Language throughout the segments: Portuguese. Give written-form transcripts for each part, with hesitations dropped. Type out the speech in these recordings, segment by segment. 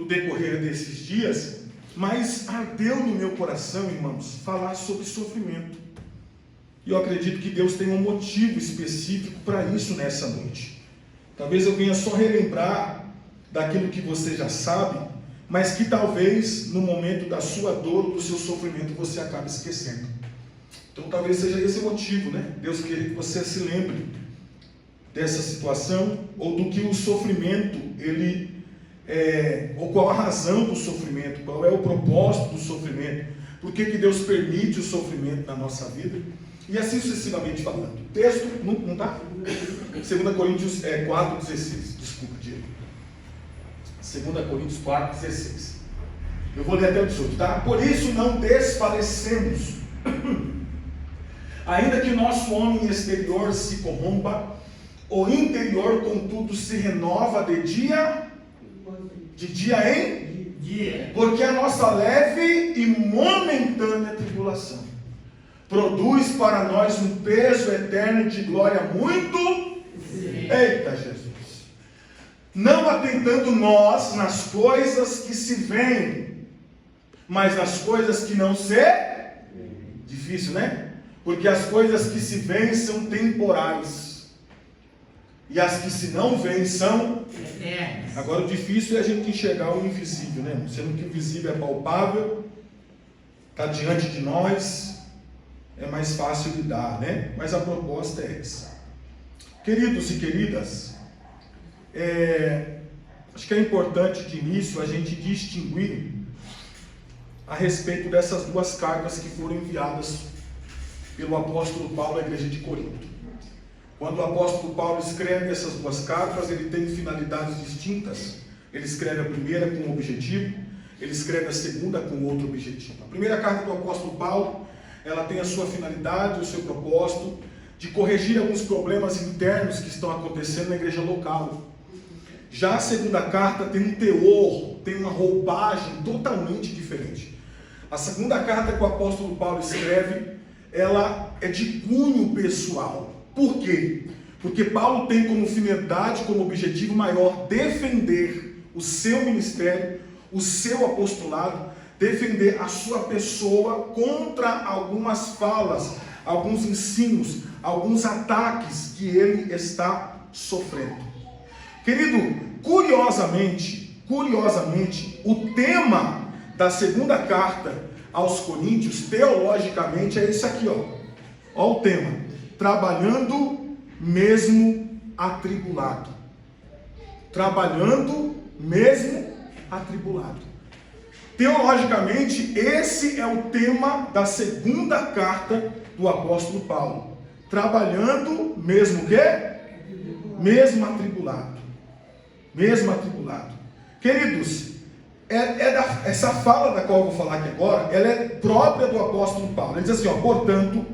no decorrer desses dias, mas ardeu no meu coração, irmãos, falar sobre sofrimento. E eu acredito que Deus tem um motivo específico para isso nessa noite. Talvez eu venha só relembrar daquilo que você já sabe, mas que talvez no momento da sua dor, do seu sofrimento, você acabe esquecendo. Então talvez seja esse o motivo, né? Deus queria que você se lembre dessa situação, ou do que o sofrimento, ou qual a razão do sofrimento, qual é o propósito do sofrimento, por que Deus permite o sofrimento na nossa vida, e assim sucessivamente falando. O texto, não está? 2 Coríntios 4,16, desculpa, Diego. 2 Coríntios 4,16. Eu vou ler até o 18, tá? Por isso não desfalecemos, ainda que o nosso homem exterior se corrompa, o interior, contudo, se renova de dia em dia, porque a nossa leve e momentânea tribulação produz para nós um peso eterno de glória muito. Sim. Eita Jesus! Não atentando nós nas coisas que se veem, mas nas coisas que não se... Difícil, né? Porque as coisas que se veem são temporais, e as que se não veem são eternas. Agora o difícil é a gente enxergar o invisível, né? Sendo que o visível é palpável, está diante de nós, é mais fácil lidar, né? Mas a proposta é essa. Queridos e queridas, acho que é importante de início a gente distinguir a respeito dessas duas cartas que foram enviadas pelo apóstolo Paulo à igreja de Corinto. Quando o apóstolo Paulo escreve essas duas cartas, ele tem finalidades distintas. Ele escreve a primeira com um objetivo, ele escreve a segunda com outro objetivo. A primeira carta do apóstolo Paulo, ela tem a sua finalidade, o seu propósito de corrigir alguns problemas internos que estão acontecendo na igreja local. Já a segunda carta tem um teor, tem uma roupagem totalmente diferente. A segunda carta que o apóstolo Paulo escreve, ela é de cunho pessoal. Por quê? Porque Paulo tem como finalidade, como objetivo maior, defender o seu ministério, o seu apostolado, defender a sua pessoa contra algumas falas, alguns ensinos, alguns ataques que ele está sofrendo. Querido, curiosamente, o tema da segunda carta aos Coríntios, teologicamente, é isso aqui, ó. Ó o tema: trabalhando mesmo atribulado. Trabalhando mesmo atribulado. Teologicamente, esse é o tema da segunda carta do apóstolo Paulo. Trabalhando mesmo o quê? Mesmo atribulado. Mesmo atribulado. Queridos, essa fala da qual eu vou falar aqui agora, ela é própria do apóstolo Paulo. Ele diz assim, ó: portanto,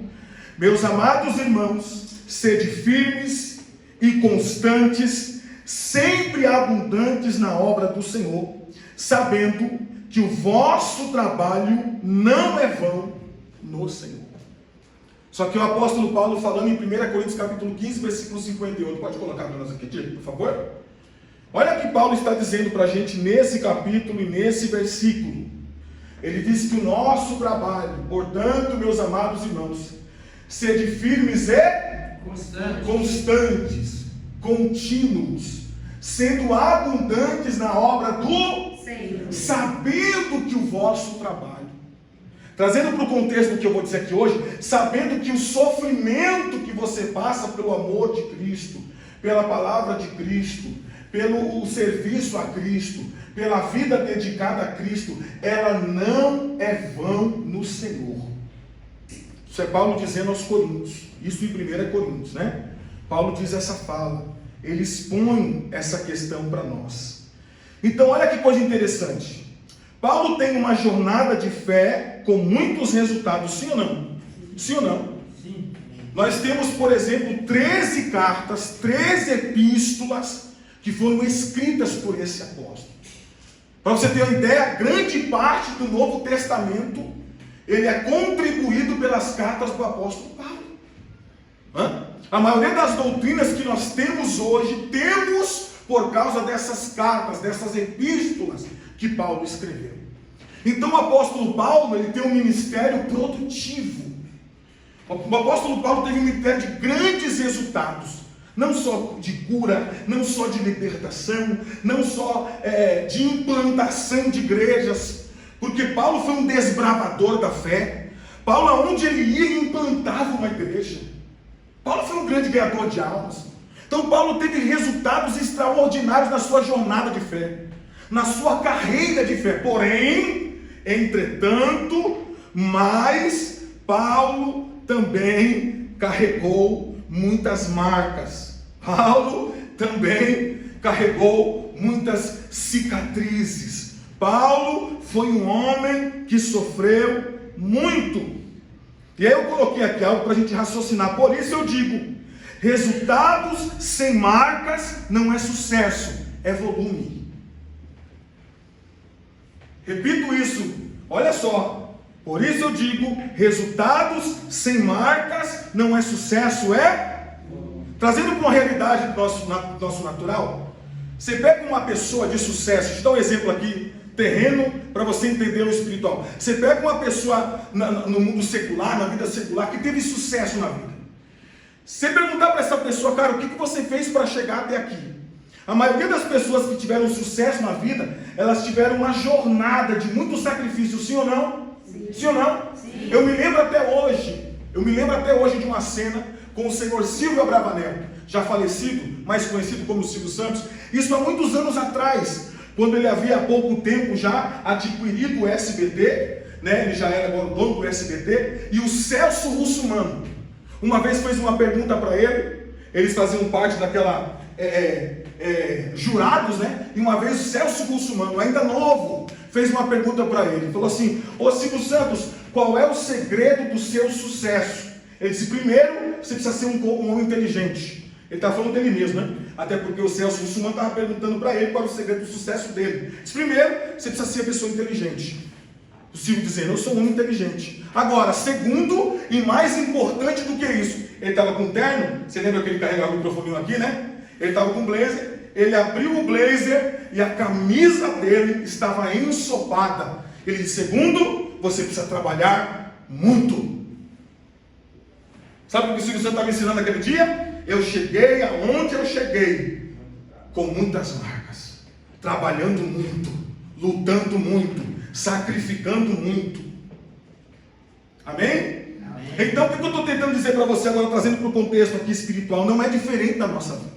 meus amados irmãos, sede firmes e constantes, sempre abundantes na obra do Senhor, sabendo que o vosso trabalho não é vão no Senhor. Só que o apóstolo Paulo, falando em 1 Coríntios capítulo 15, versículo 58, pode colocar para nós aqui, Diego, por favor? Olha o que Paulo está dizendo para a gente nesse capítulo e nesse versículo. Ele diz que o nosso trabalho, portanto, meus amados irmãos, sede firmes e constantes, contínuos, sendo abundantes na obra do Senhor, sabendo que o vosso trabalho, trazendo para o contexto do que eu vou dizer aqui hoje, sabendo que o sofrimento que você passa pelo amor de Cristo, pela palavra de Cristo, pelo serviço a Cristo, pela vida dedicada a Cristo, ela não é vão no Senhor. Isso é Paulo dizendo aos Coríntios, isso em 1 Coríntios, né? Paulo diz essa fala, ele expõe essa questão para nós. Então olha que coisa interessante, Paulo tem uma jornada de fé com muitos resultados, sim ou não? Sim ou não? Sim. Nós temos, por exemplo, 13 cartas, 13 epístolas que foram escritas por esse apóstolo. Para você ter uma ideia, grande parte do Novo Testamento, ele é contribuído pelas cartas do apóstolo Paulo. A maioria das doutrinas que nós temos hoje, temos por causa dessas cartas, dessas epístolas que Paulo escreveu. Então o apóstolo Paulo, ele tem um ministério produtivo. O apóstolo Paulo teve um ministério de grandes resultados. Não só de cura, não só de libertação, não só de implantação de igrejas. Porque Paulo foi um desbravador da fé. Paulo, aonde ele ia, ele implantava uma igreja. Paulo foi um grande ganhador de almas. Então Paulo teve resultados extraordinários na sua jornada de fé, na sua carreira de fé. Porém, entretanto, mas Paulo também carregou muitas marcas. Paulo também carregou muitas cicatrizes. Paulo foi um homem que sofreu muito. E aí eu coloquei aqui algo para a gente raciocinar. Por isso eu digo, resultados sem marcas não é sucesso, é volume. Repito isso, olha só. Por isso eu digo, resultados sem marcas não é sucesso, é... Trazendo para uma realidade do nosso natural, você pega uma pessoa de sucesso, deixa eu dar um exemplo aqui, terreno, para você entender o espiritual. Você pega uma pessoa no mundo secular, na vida secular, que teve sucesso na vida. Você perguntar para essa pessoa, cara, o que você fez para chegar até aqui? A maioria das pessoas que tiveram sucesso na vida, elas tiveram uma jornada de muito sacrifício, sim ou não? Sim, sim ou não? Sim. Eu me lembro até hoje de uma cena com o senhor Silvio Abravanel, já falecido, mais conhecido como Silvio Santos, isso há muitos anos atrás, quando ele havia há pouco tempo já adquirido o SBT, né? Ele já era agora o dono do SBT, e o Celso Russomano, uma vez fez uma pergunta para ele, eles faziam parte daquela, jurados, né? E uma vez o Celso Russomano, ainda novo, fez uma pergunta para ele, falou assim, ô Silvio Santos, qual é o segredo do seu sucesso? Ele disse, primeiro, você precisa ser um homem inteligente. Ele estava falando dele mesmo, né? Até porque o Celso Russomano estava perguntando para ele qual era o segredo do sucesso dele. Ele disse, primeiro, você precisa ser uma pessoa inteligente. O Silvio dizendo, eu sou um homem inteligente. Agora, segundo e mais importante do que isso, ele estava com terno, você lembra que ele carregava o microfone aqui, né? Ele estava com blazer, ele abriu o blazer e a camisa dele estava ensopada. Ele disse, segundo, você precisa trabalhar muito. Sabe o que o Silvio Santos estava ensinando naquele dia? Eu cheguei aonde eu cheguei, com muitas marcas, trabalhando muito, lutando muito, sacrificando muito. Amém? Amém. Então o que eu estou tentando dizer para você agora, trazendo para o contexto aqui espiritual, não é diferente da nossa vida.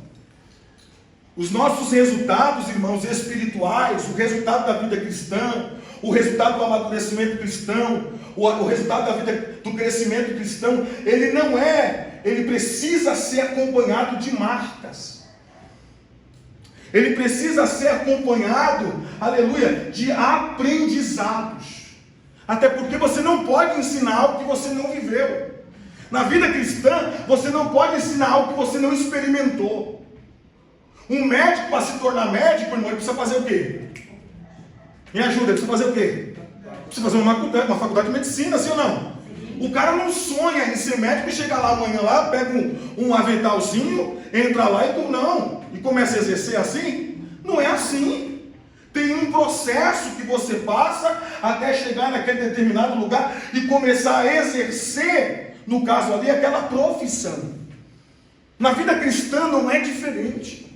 Os nossos resultados, irmãos, espirituais, o resultado da vida cristã, o resultado do amadurecimento cristão, o resultado da vida do crescimento cristão, ele precisa ser acompanhado de marcas. Ele precisa ser acompanhado, aleluia, de aprendizados. Até porque você não pode ensinar algo que você não viveu. Na vida cristã, você não pode ensinar algo que você não experimentou. Um médico, para se tornar médico, irmão, ele precisa fazer o quê? Me ajuda, ele precisa fazer o quê? Precisa fazer uma faculdade de medicina, sim ou não? O cara não sonha em ser médico e chega lá amanhã lá, pega um aventalzinho, entra lá e começa a exercer assim. Não é assim. Tem um processo que você passa até chegar naquele determinado lugar e começar a exercer, no caso ali, aquela profissão. Na vida cristã não é diferente.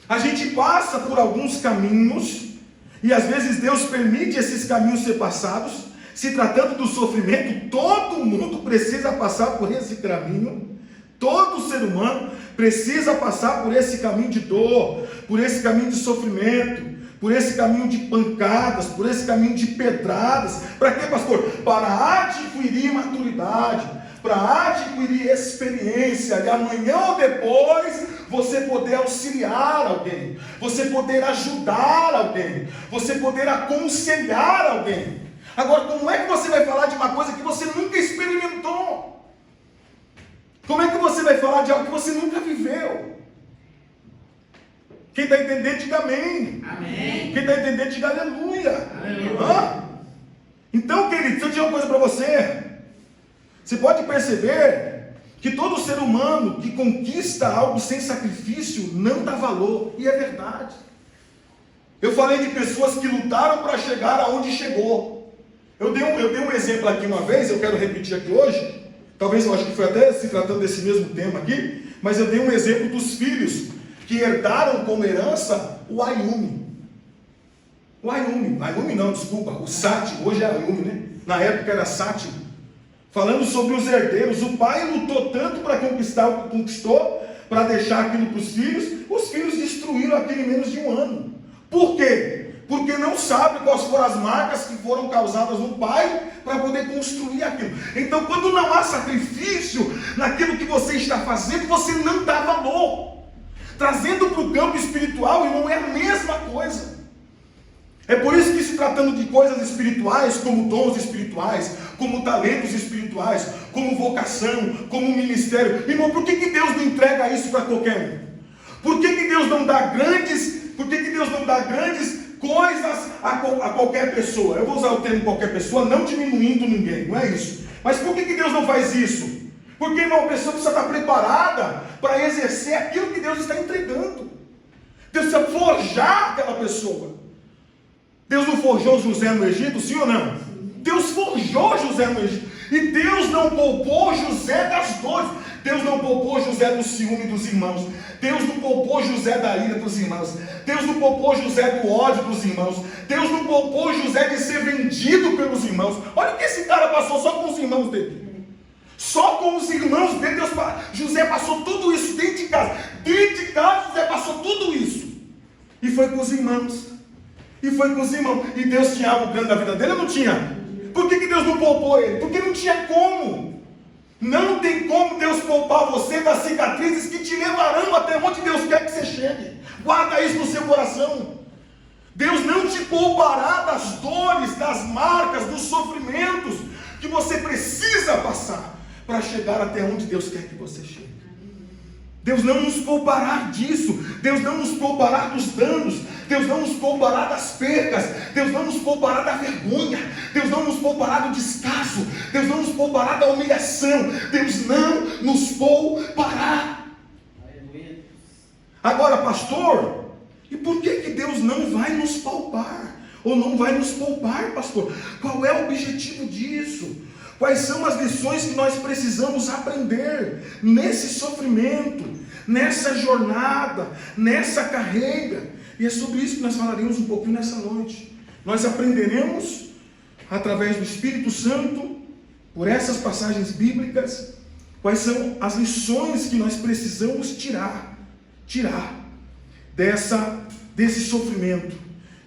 A gente passa por alguns caminhos e às vezes Deus permite esses caminhos ser passados. Se tratando do sofrimento, todo mundo precisa passar por esse caminho. Todo ser humano precisa passar por esse caminho de dor, por esse caminho de sofrimento, por esse caminho de pancadas, por esse caminho de pedradas. Para quê, pastor? Para adquirir maturidade, para adquirir experiência, e amanhã ou depois você poder auxiliar alguém, você poder ajudar alguém, você poder aconselhar alguém. Agora, como é que você vai falar de uma coisa que você nunca experimentou? Como é que você vai falar de algo que você nunca viveu? Quem está entendendo, diga amém. Amém. Quem está entendendo, diga aleluia. Então, querido, deixa eu dizer uma coisa para você. Você pode perceber que todo ser humano que conquista algo sem sacrifício não dá valor. E é verdade. Eu falei de pessoas que lutaram para chegar aonde chegou. Eu dei um exemplo aqui uma vez, eu quero repetir aqui hoje. Talvez eu acho que foi até se tratando desse mesmo tema aqui, mas eu dei um exemplo dos filhos que herdaram como herança o Ayumi. O Sati, hoje é Ayumi, né? Na época era Sati. Falando sobre os herdeiros, o pai lutou tanto para conquistar o que conquistou, para deixar aquilo para os filhos destruíram aquilo em menos de um ano. Por quê? Porque não sabe quais foram as marcas que foram causadas no pai para poder construir aquilo. Então, quando não há sacrifício naquilo que você está fazendo, você não dá valor. Trazendo para o campo espiritual, não é a mesma coisa. É por isso que, se tratando de coisas espirituais, como dons espirituais, como talentos espirituais, como vocação, como ministério, irmão, por que Deus não entrega isso para qualquer um? Por que Deus não dá grandes coisas a qualquer pessoa? Eu vou usar o termo qualquer pessoa, não diminuindo ninguém, não é isso. Mas por que Deus não faz isso? Porque, irmão, a pessoa precisa estar preparada para exercer aquilo que Deus está entregando. Deus precisa forjar aquela pessoa. Deus não forjou José no Egito, sim ou não? Deus forjou José no Egito. E Deus não poupou José das dores. Deus não poupou José do ciúme dos irmãos. Deus não poupou José da ira dos irmãos. Deus não poupou José do ódio dos irmãos. Deus não poupou José de ser vendido pelos irmãos. Olha o que esse cara passou só com os irmãos dele. Só com os irmãos dele, José passou tudo isso dentro de casa. Dentro de casa, José passou tudo isso. E foi com os irmãos. E Deus tinha algo grande na vida dele ou não tinha? Por que Deus não poupou ele? Porque não tinha como. Não tem como Deus poupar você das cicatrizes que te levarão até onde Deus quer que você chegue. Guarda isso no seu coração. Deus não te poupará das dores, das marcas, dos sofrimentos que você precisa passar para chegar até onde Deus quer que você chegue. Deus não nos poupará disso. Deus não nos poupará dos danos. Deus não nos poupará das percas. Deus não nos poupará da vergonha. Deus não nos poupará do descaso. Deus não nos poupará da humilhação. Deus não nos poupará. Agora, pastor, e por que Deus não vai nos poupar? Ou não vai nos poupar, pastor? Qual é o objetivo disso? Quais são as lições que nós precisamos aprender nesse sofrimento, nessa jornada, nessa carreira? E é sobre isso que nós falaremos um pouquinho nessa noite. Nós aprenderemos, através do Espírito Santo, por essas passagens bíblicas, quais são as lições que nós precisamos tirar desse sofrimento.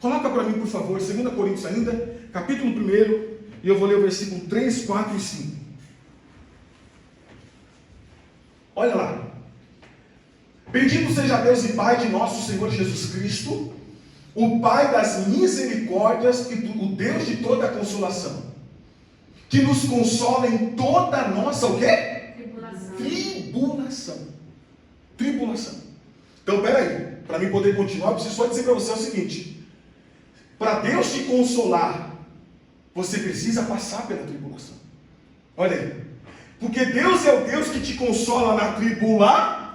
Coloca para mim, por favor, 2 Coríntios ainda, capítulo 1, e eu vou ler o versículo 3, 4 e 5. Olha lá. Bendito seja Deus e Pai de nosso Senhor Jesus Cristo, o Pai das misericórdias e o Deus de toda a consolação, que nos consola em toda a nossa, o quê? Tribulação. Então, peraí, para mim poder continuar, eu preciso só dizer para você o seguinte: para Deus te consolar, você precisa passar pela tribulação. Olha aí. Porque Deus é o Deus que te consola na tribulação.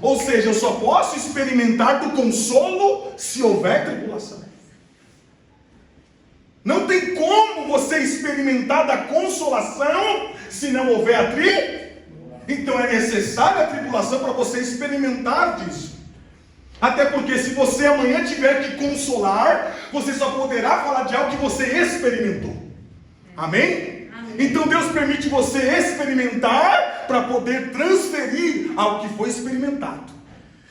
Ou seja, eu só posso experimentar do consolo se houver tribulação. Não tem como você experimentar da consolação se não houver a tribulação. Então é necessária a tribulação para você experimentar disso. Até porque se você amanhã tiver que consolar, você só poderá falar de algo que você experimentou. Amém? Então Deus permite você experimentar para poder transferir algo que foi experimentado.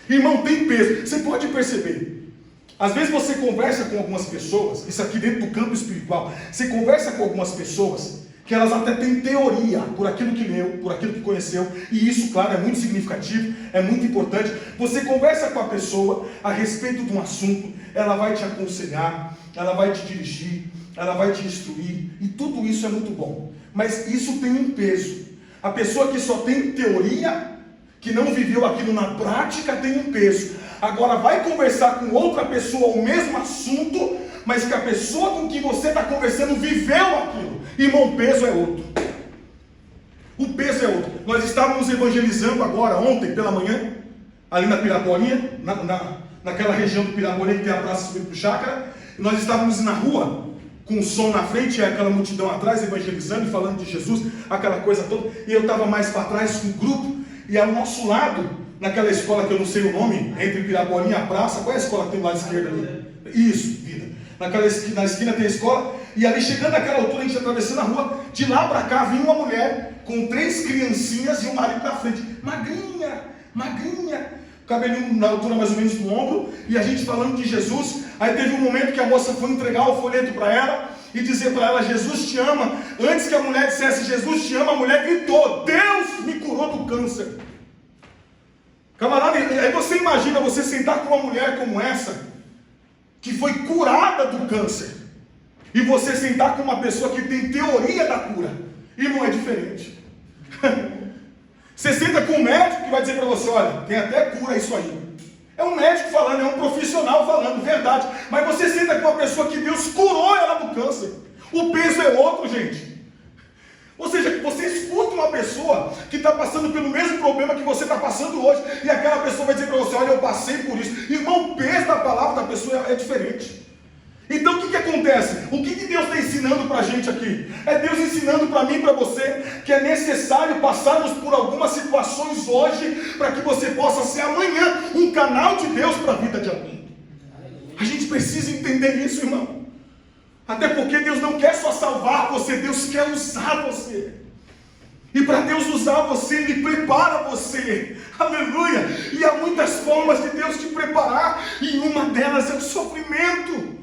Irmão, tem peso. Você pode perceber. Às vezes você conversa com algumas pessoas, isso aqui dentro do campo espiritual, você conversa com algumas pessoas que elas até têm teoria por aquilo que leu, por aquilo que conheceu, e isso, claro, é muito significativo, é muito importante. Você conversa com a pessoa a respeito de um assunto, ela vai te aconselhar, ela vai te dirigir, ela vai te instruir, e tudo isso é muito bom. Mas isso tem um peso. A pessoa que só tem teoria, que não viveu aquilo na prática, tem um peso. Agora vai conversar com outra pessoa o mesmo assunto, mas que a pessoa com quem você está conversando viveu aquilo. Irmão, o peso é outro. O peso é outro. Nós estávamos evangelizando agora, ontem pela manhã, ali na Piraporinha, na naquela região do Piraborê, que tem a praça subindo para o Chácara, e nós estávamos na rua, com o som na frente, e aquela multidão atrás, evangelizando e falando de Jesus, aquela coisa toda, e eu estava mais para trás com o grupo, e ao nosso lado, naquela escola que eu não sei o nome, entre Piraborê e a praça, qual é a escola que tem do lado esquerdo ali? Isso, Vida. Na esquina tem a escola, e ali chegando naquela altura, a gente atravessando a rua, de lá para cá vinha uma mulher com 3 criancinhas e um marido na frente, magrinha, cabelinho na altura mais ou menos do ombro, e a gente falando de Jesus. Aí teve um momento que a moça foi entregar o folheto para ela e dizer para ela: Jesus te ama. Antes que a mulher dissesse Jesus te ama, a mulher gritou: Deus me curou do câncer. Camarada, aí você imagina você sentar com uma mulher como essa, que foi curada do câncer, e você sentar com uma pessoa que tem teoria da cura, e não é diferente. Você senta com um médico que vai dizer para você: olha, tem até cura isso aí. É um médico falando, é um profissional falando, verdade. Mas você senta com uma pessoa que Deus curou ela do câncer. O peso é outro, gente. Ou seja, você escuta uma pessoa que está passando pelo mesmo problema que você está passando hoje, e aquela pessoa vai dizer para você: olha, eu passei por isso. Irmão, o peso da palavra da pessoa é diferente. Então o que acontece? O que Deus está ensinando para a gente aqui? É Deus ensinando para mim e para você que é necessário passarmos por algumas situações hoje, para que você possa ser amanhã um canal de Deus para a vida de alguém. A gente precisa entender isso, irmão. Até porque Deus não quer só salvar você, Deus quer usar você. E para Deus usar você, Ele prepara você. Aleluia! E há muitas formas de Deus te preparar, e uma delas é o sofrimento.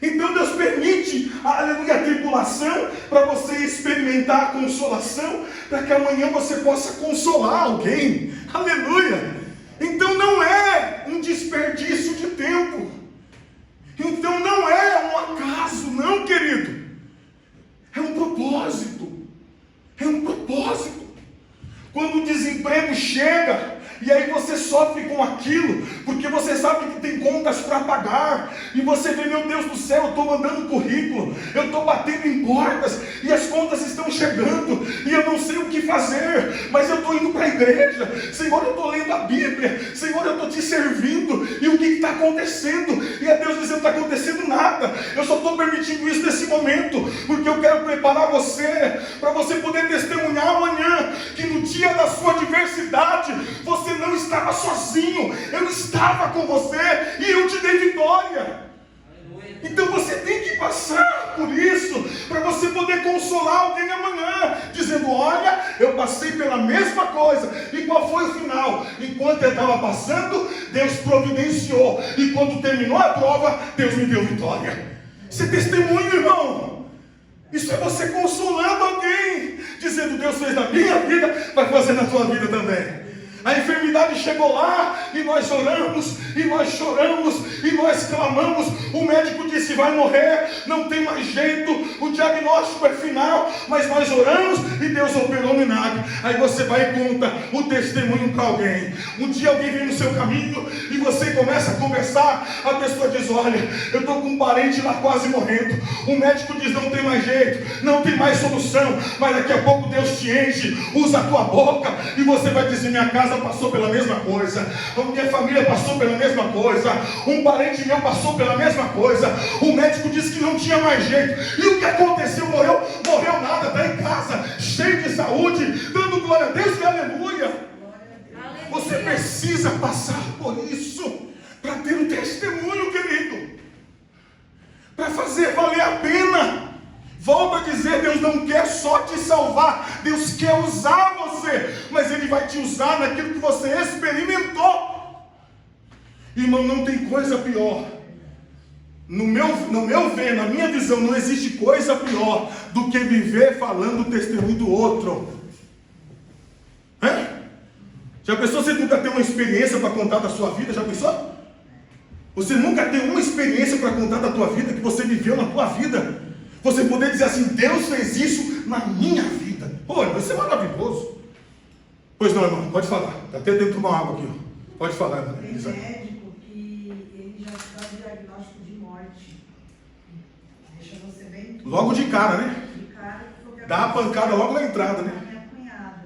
Então Deus permite, aleluia, a tribulação, para você experimentar a consolação, para que amanhã você possa consolar alguém. Aleluia! Então não é um desperdício de tempo. Então não é um acaso, não, querido. É um propósito. É um propósito. Quando o desemprego chega, e aí você sofre com aquilo, porque você sabe que tem contas para pagar, e você vê: meu Deus do céu, eu estou mandando currículo, eu estou batendo em portas, e as contas estão chegando, e eu não sei o que fazer, mas eu estou indo para a igreja, Senhor, eu estou lendo a Bíblia, Senhor, eu estou te servindo, e o que está acontecendo? E a Deus dizendo: não está acontecendo nada, eu só estou permitindo isso nesse momento, porque eu quero preparar você, para você poder testemunhar amanhã, que no dia da sua adversidade, você não estava sozinho, eu estava com você, e eu te dei vitória. Então você tem que passar por isso, para você poder consolar alguém amanhã, dizendo: olha, eu passei pela mesma coisa. E qual foi o final? Enquanto eu estava passando, Deus providenciou, e quando terminou a prova, Deus me deu vitória. Isso é testemunho, irmão. Isso é você consolando alguém, dizendo: Deus fez na minha vida, vai fazer na tua vida também. A enfermidade chegou lá, e nós oramos, e nós choramos, e nós clamamos. O médico disse: vai morrer, não tem mais jeito, o diagnóstico é final, mas nós oramos e Deus operou um milagre. Aí você vai e conta o testemunho para alguém. Um dia alguém vem no seu caminho e você começa a conversar, a pessoa diz: olha, eu estou com um parente lá quase morrendo, o médico diz: não tem mais jeito, não tem mais solução, mas daqui a pouco Deus te enche, usa a tua boca, e você vai dizer: minha casa passou pela mesma coisa, a minha família passou pela mesma coisa, um parente meu passou pela mesma coisa, o médico disse que não tinha mais jeito, e o que aconteceu? Morreu nada, está em casa, cheio de saúde, dando glória a Deus e aleluia. Você precisa passar por isso, para ter um testemunho, querido, para fazer valer a pena. Volto a dizer, Deus não quer só te salvar, Deus quer usar você, mas Ele vai te usar naquilo que você experimentou. Irmão, não tem coisa pior. No meu ver, na minha visão, não existe coisa pior do que viver falando o testemunho do outro. Já pensou você nunca ter uma experiência para contar da sua vida? Já pensou? Você nunca tem uma experiência para contar da tua vida, que você viveu na tua vida. Você poder dizer assim: Deus fez isso na minha vida. Pô, isso é maravilhoso. Pois não, irmão, pode falar. Até tenho que tomar água aqui. Ó. Pode falar, irmão. Tem médico que ele já dá diagnóstico de morte. Deixa você bem... Logo de cara, né? De cara. Dá a pancada logo na entrada, né? Minha cunhada.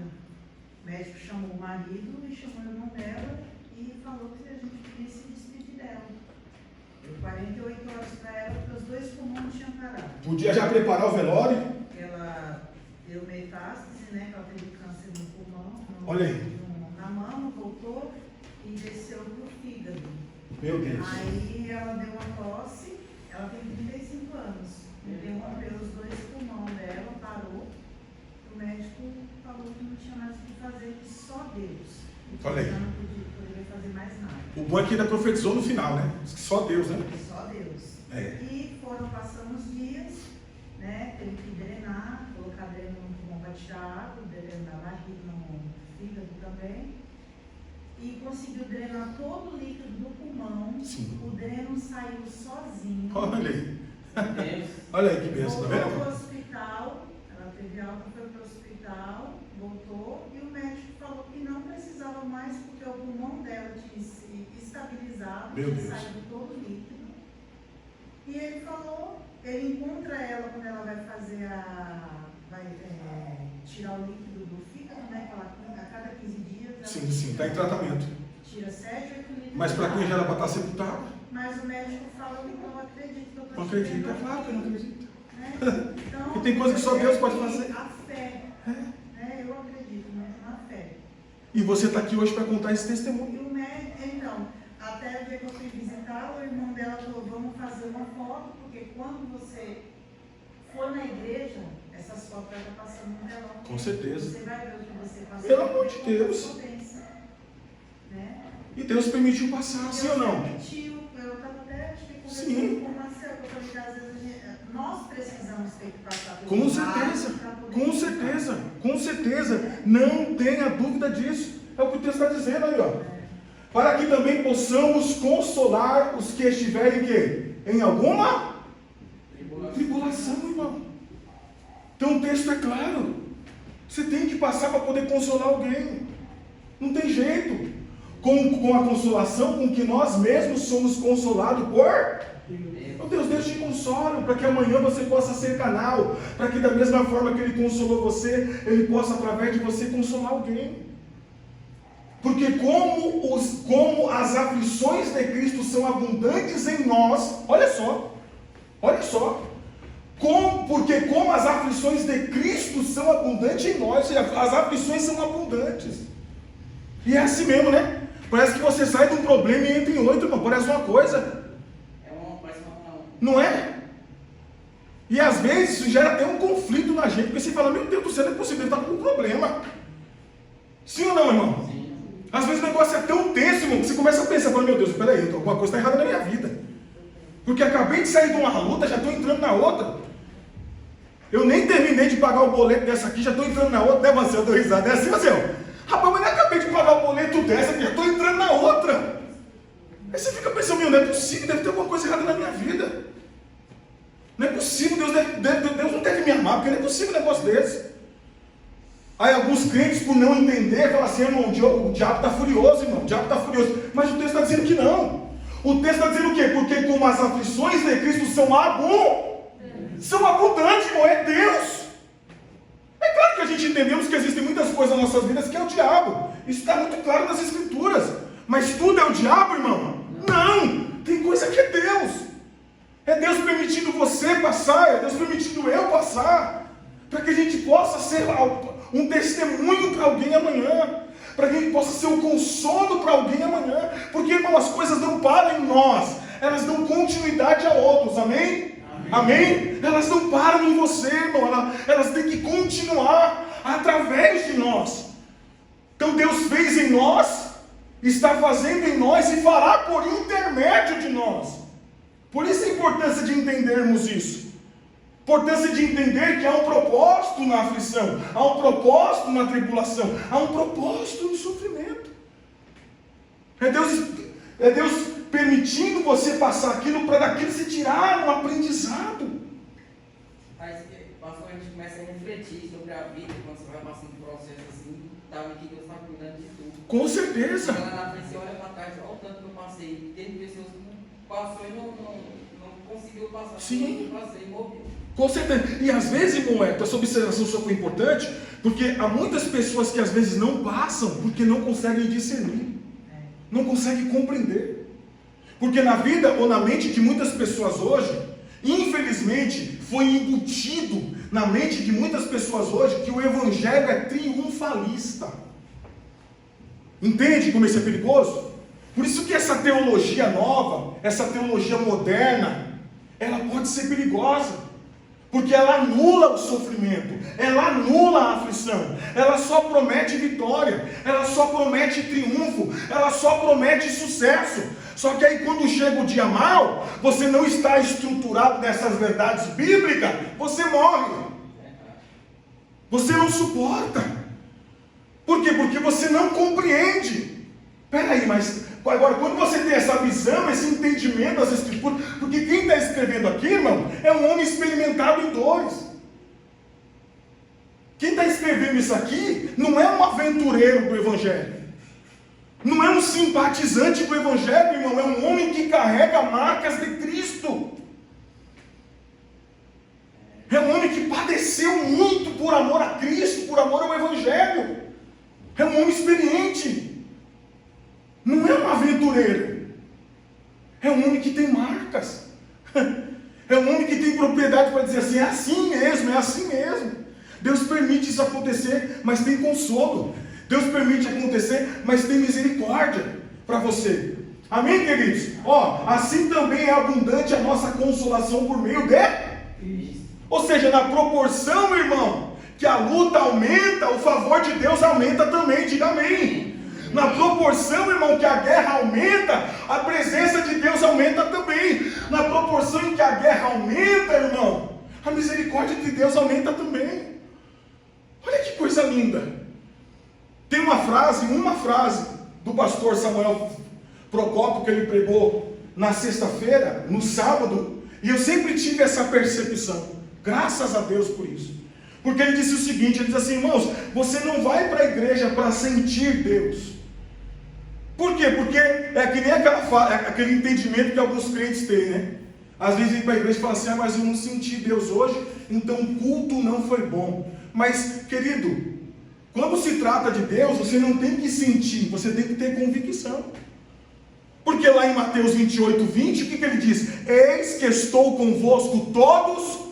O médico chamou o marido e chamou o irmão dela e falou que 48 horas para ela, porque os 2 pulmões tinham parado. Podia já preparar o velório? Ela deu metástase, né? Ela teve câncer no pulmão, Olha aí. na mão, voltou e desceu pro fígado. Meu Deus. Aí ela deu uma tosse, ela tem 35 anos. Interrompeu os 2 pulmões dela, parou. O médico falou que não tinha mais o que fazer, que só Deus. Olha aí. Ela não poderia fazer mais nada. O bom é que ainda profetizou no final, né? Diz que só Deus, né? Só Deus. É. E foram passando os dias, né? Teve que drenar, colocar dreno no pulmão para tirar água, dreno na barriga, no fígado também. E conseguiu drenar todo o líquido do pulmão. Sim. O dreno saiu sozinho. Olha aí. Olha aí que bênção, tá Voltou vendo? para o hospital, ela teve alta, foi para o hospital, voltou e o médico falou que não precisava mais porque o pulmão dela tinha se estabilizado, Meu tinha Deus. saído todo o líquido. E ele falou, ele encontra ela quando ela vai fazer tirar o líquido do fígado, né? Que ela, a cada 15 dias. Ela Sim, está em tratamento. Tira 7, 8 litros. Mas para quem já era para estar sepultado, Mas o médico falou que não acredita. Que eu tô não acredita. te É claro que eu não acredito. né? Então, E tem coisa que só Deus pode fazer. A fé, É. né? Eu acredito muito na fé. E você está aqui hoje para contar esse testemunho. E o médico, então, até o dia que eu fui visitá-la, o irmão dela falou, vamos fazer uma foto, porque quando você for na igreja, essas fotos vai estar passando no telão. Com certeza. Você vai ver o que você passou. Pelo amor de Deus. Né? E Deus permitiu passar, sim ou não? Permitiu, eu estava até Sim. conversando com o Marcelo, que eu falei que às vezes nós precisamos ter que passar por Com isso certeza, para poder com visitar. certeza, com certeza. Não tenha dúvida disso. É o que o texto está dizendo aí, ó. Para que também possamos consolar os que estiverem quê? Em alguma tribulação, irmão. Então o texto é claro. Você tem que passar para poder consolar alguém. Não tem jeito. Com a consolação com que nós mesmos somos consolados por... Meu Deus, Deus te consola, para que amanhã você possa ser canal, para que da mesma forma que Ele consolou você, Ele possa através de você consolar alguém. Porque como as aflições de Cristo são abundantes em nós, olha só, porque como as aflições de Cristo são abundantes em nós, as aflições são abundantes. E é assim mesmo, né? Parece que você sai de um problema e entra em outro, irmão, parece uma coisa. Não é? E às vezes isso gera até um conflito na gente, porque você fala, meu Deus do céu, não é possível, ele está com um problema. Sim ou não, irmão? Sim. Às vezes o negócio é tão tenso, irmão, que você começa a pensar, meu Deus, peraí, alguma coisa está errada na minha vida. Porque acabei de sair de uma luta, já estou entrando na outra. Eu nem terminei de pagar o boleto dessa aqui, já estou entrando na outra, né, Marcelo? Eu dou risada, é assim, Marcelo? Rapaz, mas nem acabei de pagar o boleto dessa, já estou entrando na outra. Aí você fica pensando, meu, não é possível, deve ter alguma coisa errada na minha vida. Não é possível, Deus não deve me amar, porque não é possível um negócio desse. Aí alguns crentes, por não entender, falam assim, irmão, o diabo está furioso, irmão, o diabo está furioso. Mas o texto está dizendo que não. O texto está dizendo o quê? Porque como as aflições de Cristo são abundantes, irmão, é Deus. É claro que a gente entendemos que existem muitas coisas nas nossas vidas que é o diabo. Isso está muito claro nas Escrituras. Mas tudo é o diabo, irmão? Não! Tem coisa que é Deus. É Deus permitindo você passar, é Deus permitindo eu passar, para que a gente possa ser um testemunho para alguém amanhã, para que a gente possa ser um consolo para alguém amanhã, porque, irmão, as coisas não param em nós, elas dão continuidade a outros, amém? Amém? Elas não param em você, irmão, elas têm que continuar através de nós. Então Deus fez em nós, está fazendo em nós e fará por intermédio de nós. Por isso a importância de entendermos isso. A importância de entender que há um propósito na aflição, há um propósito na tribulação, há um propósito no sofrimento. É Deus permitindo você passar aquilo para daquilo se tirar um aprendizado. Mas, pastor, a gente começa a refletir sobre a vida quando você vai passando por um processo assim, tá vendo que Deus está cuidando de tudo. Com certeza. Chega lá na frente, você olha para trás, olha o tanto que eu passei. Teve pessoas que passou e não conseguiu passar. Sim. Eu passei e morreu. Com certeza. E às vezes, irmão, essa observação sua foi importante, porque há muitas pessoas que às vezes não passam porque não conseguem discernir, não conseguem compreender. Porque na vida ou na mente de muitas pessoas hoje, infelizmente, foi embutido na mente de muitas pessoas hoje que o evangelho é triunfalista. Entende como isso é perigoso? Por isso que essa teologia nova, essa teologia moderna, ela pode ser perigosa. Porque ela anula o sofrimento, ela anula a aflição, ela só promete vitória, ela só promete triunfo, ela só promete sucesso. Só que aí quando chega o dia mau, você não está estruturado nessas verdades bíblicas, você morre. Você não suporta. Por quê? Porque você não compreende. Peraí, mas agora quando você tem essa visão, esse entendimento das Escrituras, porque quem está escrevendo aqui, irmão, é um homem experimentado em dores. Quem está escrevendo isso aqui não é um aventureiro do Evangelho. Não é um simpatizante do Evangelho, irmão. É um homem que carrega marcas de Cristo. É um homem que padeceu muito por amor a Cristo, por amor ao Evangelho. É um homem experiente. Não é um aventureiro. É um homem que tem marcas. É um homem que tem propriedade para dizer assim, é assim mesmo, é assim mesmo. Deus permite isso acontecer, mas tem consolo. Deus permite acontecer, mas tem misericórdia para você. Amém, queridos? Assim também é abundante a nossa consolação por meio de... Ou seja, na proporção, irmão, que a luta aumenta, o favor de Deus aumenta também. Diga amém. Na proporção, irmão, que a guerra aumenta, a presença de Deus aumenta também. Na proporção em que a guerra aumenta, irmão, a misericórdia de Deus aumenta também. Olha que coisa linda. Tem uma frase do pastor Samuel Procópio que ele pregou na sexta-feira, no sábado, e eu sempre tive essa percepção. Graças a Deus por isso. Porque ele disse o seguinte, ele diz assim, irmãos, você não vai para a igreja para sentir Deus. Por quê? Porque é que nem aquele entendimento que alguns crentes têm, né? Às vezes vem para a igreja e fala assim, mas eu não senti Deus hoje, então o culto não foi bom. Mas, querido, quando se trata de Deus, você não tem que sentir, você tem que ter convicção. Porque lá em Mateus 28, 20, o que ele diz? Eis que estou convosco todos.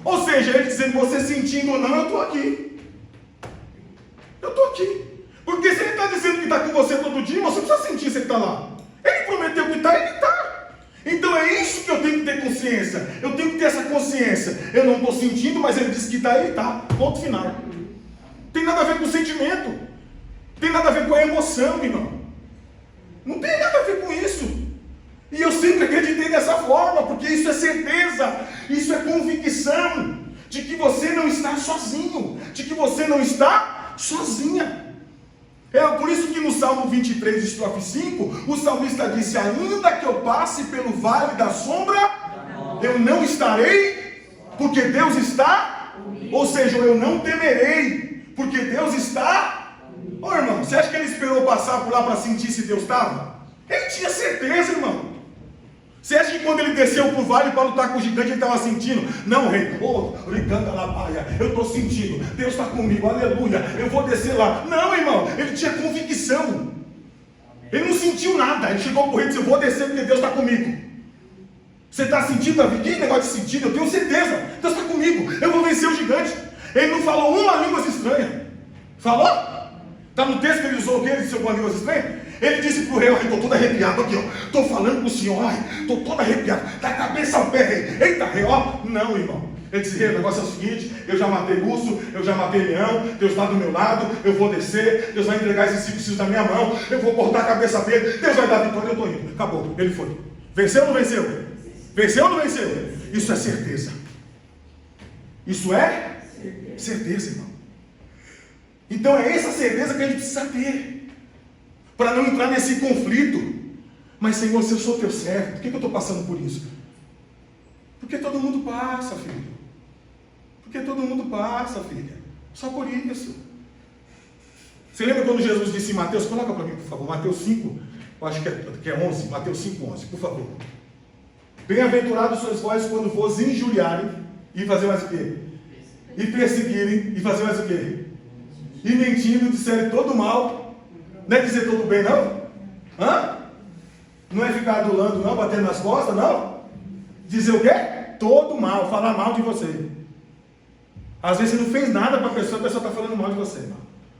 Ou seja, ele dizendo, você sentindo ou não, eu estou aqui. Eu estou aqui. Porque se ele está dizendo que está com você todo dia, você não precisa sentir se ele está lá. Ele prometeu que está, ele está. Então é isso que eu tenho que ter consciência. Eu tenho que ter essa consciência. Eu não estou sentindo, mas ele disse que está, ele está. Ponto final. Tem nada a ver com o sentimento. Tem nada a ver com a emoção, irmão. Não tem nada a ver com isso. E eu sempre acreditei dessa forma, porque isso é certeza, isso é convicção, de que você não está sozinho, de que você não está sozinha. É por isso que no Salmo 23, estrofe 5, o salmista disse, ainda que eu passe pelo vale da sombra, eu não estarei, porque Deus está, ou seja, eu não temerei, porque Deus está. Ô irmão, você acha que ele esperou passar por lá para sentir se Deus estava? Ele tinha certeza, irmão. Você acha que quando ele desceu para o vale para lutar com o gigante, ele estava sentindo? Não, rei, brigando na baia, eu estou sentindo, Deus está comigo, aleluia, eu vou descer lá. Não, irmão, ele tinha convicção. Ele não sentiu nada, ele chegou para o rei e disse, eu vou descer porque Deus está comigo. Você está sentindo, Davi? Que negócio de sentido? Eu tenho certeza, Deus está comigo, eu vou vencer o gigante. Ele não falou uma língua estranha. Falou? Está no texto que ele usou o que? Ele disse uma língua estranha? Ele disse para o rei, estou todo arrepiado aqui, estou falando com o senhor, estou todo arrepiado, da cabeça ao pé, rei. Eita, rei, não, irmão. Ele disse, rei, o negócio é o seguinte, eu já matei urso, eu já matei leão, Deus está do meu lado, eu vou descer, Deus vai entregar esses 5 cisnes na minha mão, eu vou cortar a cabeça dele, Deus vai dar vitória, eu estou indo. Acabou, ele foi. Venceu ou não venceu? Venceu ou não venceu? Isso é certeza. Isso é certeza, irmão. Então é essa certeza que a gente precisa ter, para não entrar nesse conflito. Mas Senhor, se eu sou teu servo, por que eu estou passando por isso? Porque todo mundo passa, filho. Porque todo mundo passa, filha. Só por isso. Você lembra quando Jesus disse em Mateus, coloca para mim, por favor, Mateus 5, eu acho que é 11, Mateus 5, 11, por favor. Bem-aventurados sois vós quando vos injuriarem e fazer mais o quê? E perseguirem e fazer mais o quê? E mentindo, disserem todo mal. Não é dizer todo bem, não? Não é ficar adulando, não, batendo nas costas, não. Dizer o quê? Todo mal, falar mal de você. Às vezes você não fez nada para a pessoa está falando mal de você, irmão.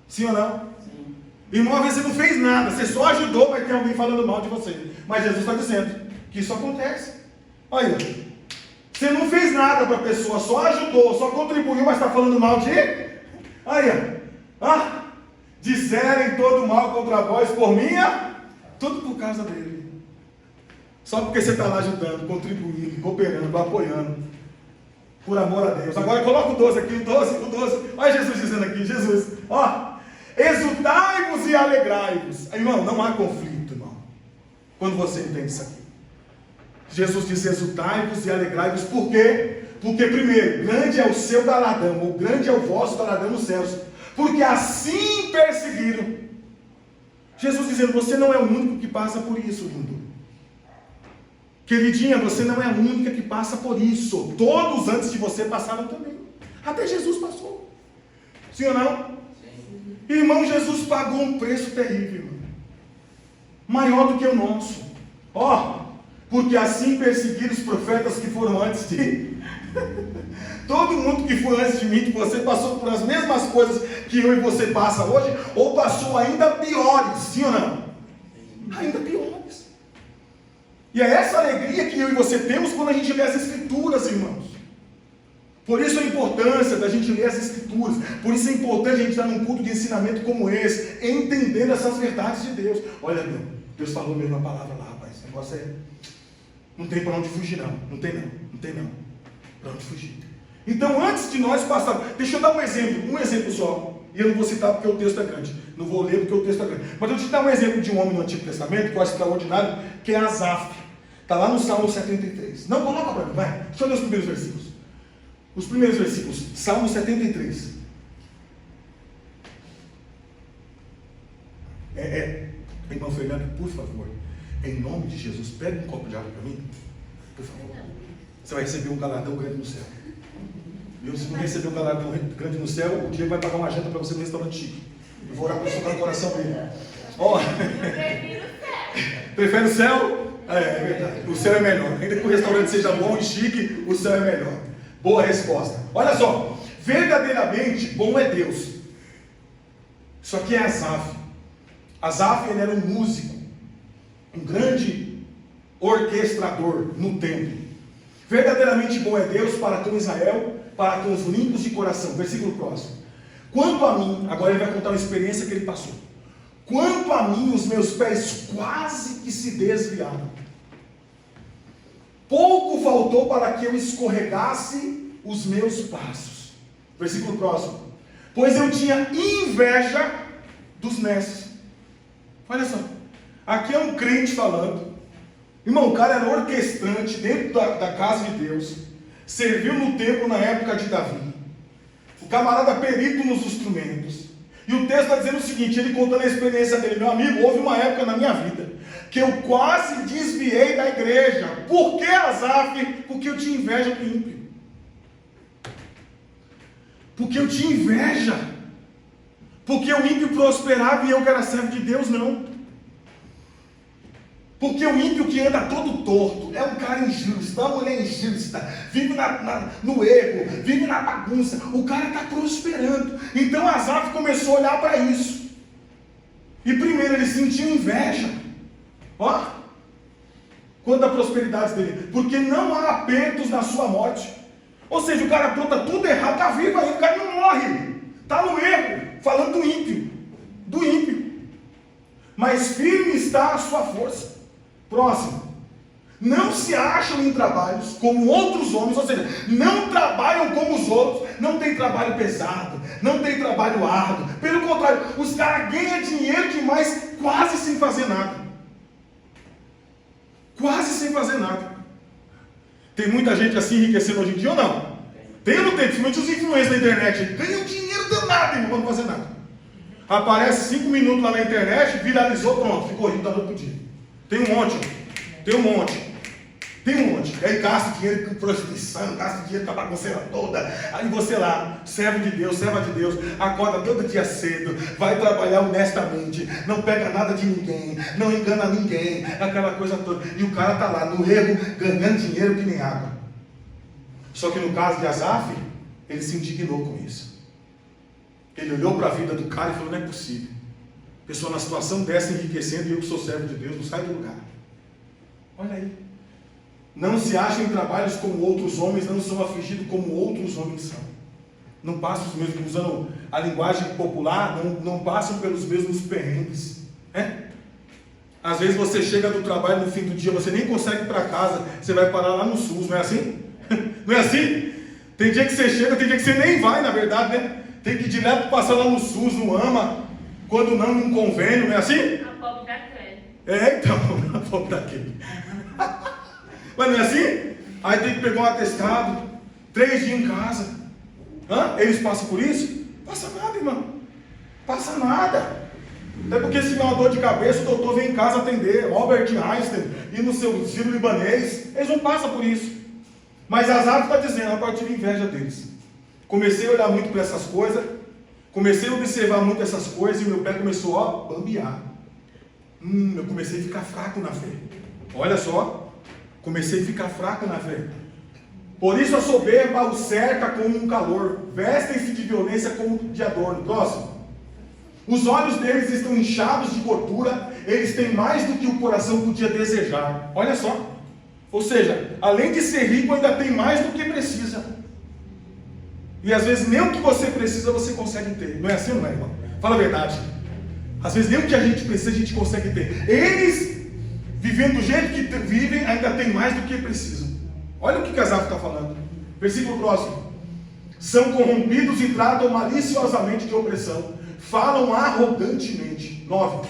Sim ou não? Sim. Irmão, às vezes você não fez nada, você só ajudou, vai ter alguém falando mal de você. Mas Jesus está dizendo que isso acontece. Olha, você não fez nada para a pessoa, só ajudou, só contribuiu, mas está falando mal de... Olha, disserem todo mal contra vós por minha, tudo por causa dele. Só porque você está lá ajudando, contribuindo, cooperando, apoiando. Por amor a Deus. Agora coloca o 12 aqui, o 12. Olha Jesus dizendo aqui, Jesus. Exultai-vos e alegrai-vos. Irmão, não há conflito, irmão. Quando você entende isso aqui. Jesus diz exultai-vos e alegrai-vos. Por quê? Porque primeiro, grande é o seu galardão, ou grande é o vosso galardão nos céus. Porque assim perseguiram. Jesus dizendo, você não é o único que passa por isso, lindo. Queridinha, você não é a única que passa por isso. Todos antes de você passaram também. Até Jesus passou. Sim ou não? Sim. Irmão, Jesus pagou um preço terrível. Maior do que o nosso. Porque assim perseguiram os profetas que foram antes de... Todo mundo que foi antes de mim, que você passou por as mesmas coisas que eu e você passa hoje, ou passou ainda piores. Sim ou não? Ainda piores. E é essa alegria que eu e você temos quando a gente lê as Escrituras, irmãos. Por isso a importância da gente ler as Escrituras. Por isso é importante a gente estar num culto de ensinamento como esse, entendendo essas verdades de Deus. Olha, meu, Deus falou mesmo a palavra lá, rapaz. Esse negócio é... Não tem para onde fugir, não. Não tem não. Para onde fugir. Então, antes de nós passarmos... Deixa eu dar um exemplo só. E eu não vou citar porque o texto é grande. Não vou ler porque o texto é grande. Mas eu vou te dar um exemplo de um homem no Antigo Testamento, que eu acho extraordinário, que é Asaf. Está lá no Salmo 73. Não, coloca para mim, vai. Deixa eu ler os primeiros versículos. Os primeiros versículos. Salmo 73. Irmão Fernando, por favor, em nome de Jesus, pega um copo de água para mim. Por favor. Você vai receber um galardão grande no céu. E se não receber um galardão grande no céu, o Diego vai pagar uma janta para você no restaurante chique. Eu vou orar para você no coração dele. Prefere o céu? É verdade. O céu é melhor. Ainda que o restaurante seja bom e chique, o céu é melhor. Boa resposta. Olha só. Verdadeiramente bom é Deus. Isso aqui é Asaf. Asaf, ele era um músico. Um grande orquestrador no templo. Verdadeiramente bom é Deus para com Israel, para com os limpos de coração. Versículo próximo. Quanto a mim, agora ele vai contar uma experiência que ele passou. Quanto a mim, os meus pés quase que se desviaram. Pouco faltou para que eu escorregasse os meus passos. Versículo próximo. Pois eu tinha inveja dos necios. Olha só. Aqui é um crente falando. Irmão, o cara era orquestrante dentro da casa de Deus. Serviu no templo na época de Davi. O camarada perito nos instrumentos. E o texto está dizendo o seguinte, ele contando a experiência dele. Meu amigo, houve uma época na minha vida que eu quase desviei da igreja. Por que, Asaf? Porque eu tinha inveja do ímpio. Porque eu tinha inveja. Porque o ímpio prosperava e eu que era servo de Deus, não. Porque o ímpio que anda todo torto, é um cara injusto, é uma mulher injusta, vive no erro, vive na bagunça, o cara está prosperando. Então Asaf começou a olhar para isso. E primeiro ele sentiu inveja. Quanto à prosperidade dele. Porque não há apertos na sua morte. Ou seja, o cara apronta tudo errado, está vivo ainda, o cara não morre. Está no erro, falando do ímpio. Do ímpio. Mas firme está a sua força. Próximo. Não se acham em trabalhos como outros homens, ou seja, não trabalham como os outros, não tem trabalho pesado, não tem trabalho árduo. Pelo contrário, os caras ganham dinheiro demais quase sem fazer nada. Quase sem fazer nada. Tem muita gente assim enriquecendo hoje em dia ou não? Tem ou não tem? Principalmente os influencers da internet. Ganham dinheiro danado, irmão, não fazer nada. Aparece 5 minutos lá na internet, viralizou, pronto, ficou rico da noite pro dia. Tem um monte. Tem um monte. E aí gasta dinheiro com prostituição, gasta dinheiro com a bagunceira toda. Aí você lá, servo de Deus, serva de Deus, acorda todo dia cedo, vai trabalhar honestamente, não pega nada de ninguém, não engana ninguém, aquela coisa toda. E o cara está lá no erro, ganhando dinheiro que nem água. Só que no caso de Asaf, ele se indignou com isso. Ele olhou para a vida do cara e falou: não é possível. Pessoa na situação dessa enriquecendo e eu que sou servo de Deus, não sai do lugar. Olha aí. Não se acham em trabalhos como outros homens, não são afligidos como outros homens são. Não passam os mesmos, usando a linguagem popular, não passam pelos mesmos perrengues. Às vezes você chega do trabalho no fim do dia, você nem consegue ir para casa, você vai parar lá no SUS, não é assim? Não é assim? Tem dia que você chega, tem dia que você nem vai, na verdade, né? Tem que ir direto passar lá no SUS, no AMA, quando não, num convênio, não é assim? A pobre daquele. Então, a pobre daquele. Mas não é assim? Aí tem que pegar um atestado, 3 dias em casa. Eles passam por isso? Passa nada, irmão. Passa nada. Até porque se tiver uma dor de cabeça, o doutor vem em casa atender. Albert Einstein e no seu Sírio libanês, eles não passam por isso. Mas Asaf está dizendo: agora eu tive inveja deles. Comecei a olhar muito para essas coisas, comecei a observar muito essas coisas e meu pé começou a bambear. Eu comecei a ficar fraco na fé. Olha só. Comecei a ficar fraco na fé. Por isso a soberba o cerca como um calor. Vestem-se de violência como de adorno. Próximo. Os olhos deles estão inchados de gordura. Eles têm mais do que o coração podia desejar. Olha só. Ou seja, além de ser rico, ainda tem mais do que precisa. E às vezes nem o que você precisa você consegue ter. Não é assim, não é, irmão? Fala a verdade. Às vezes nem o que a gente precisa a gente consegue ter. Eles, vivendo do jeito que vivem, ainda tem mais do que precisam. Olha o que Asaf está falando. Versículo próximo. São corrompidos e tratam maliciosamente de opressão. Falam arrogantemente. 9.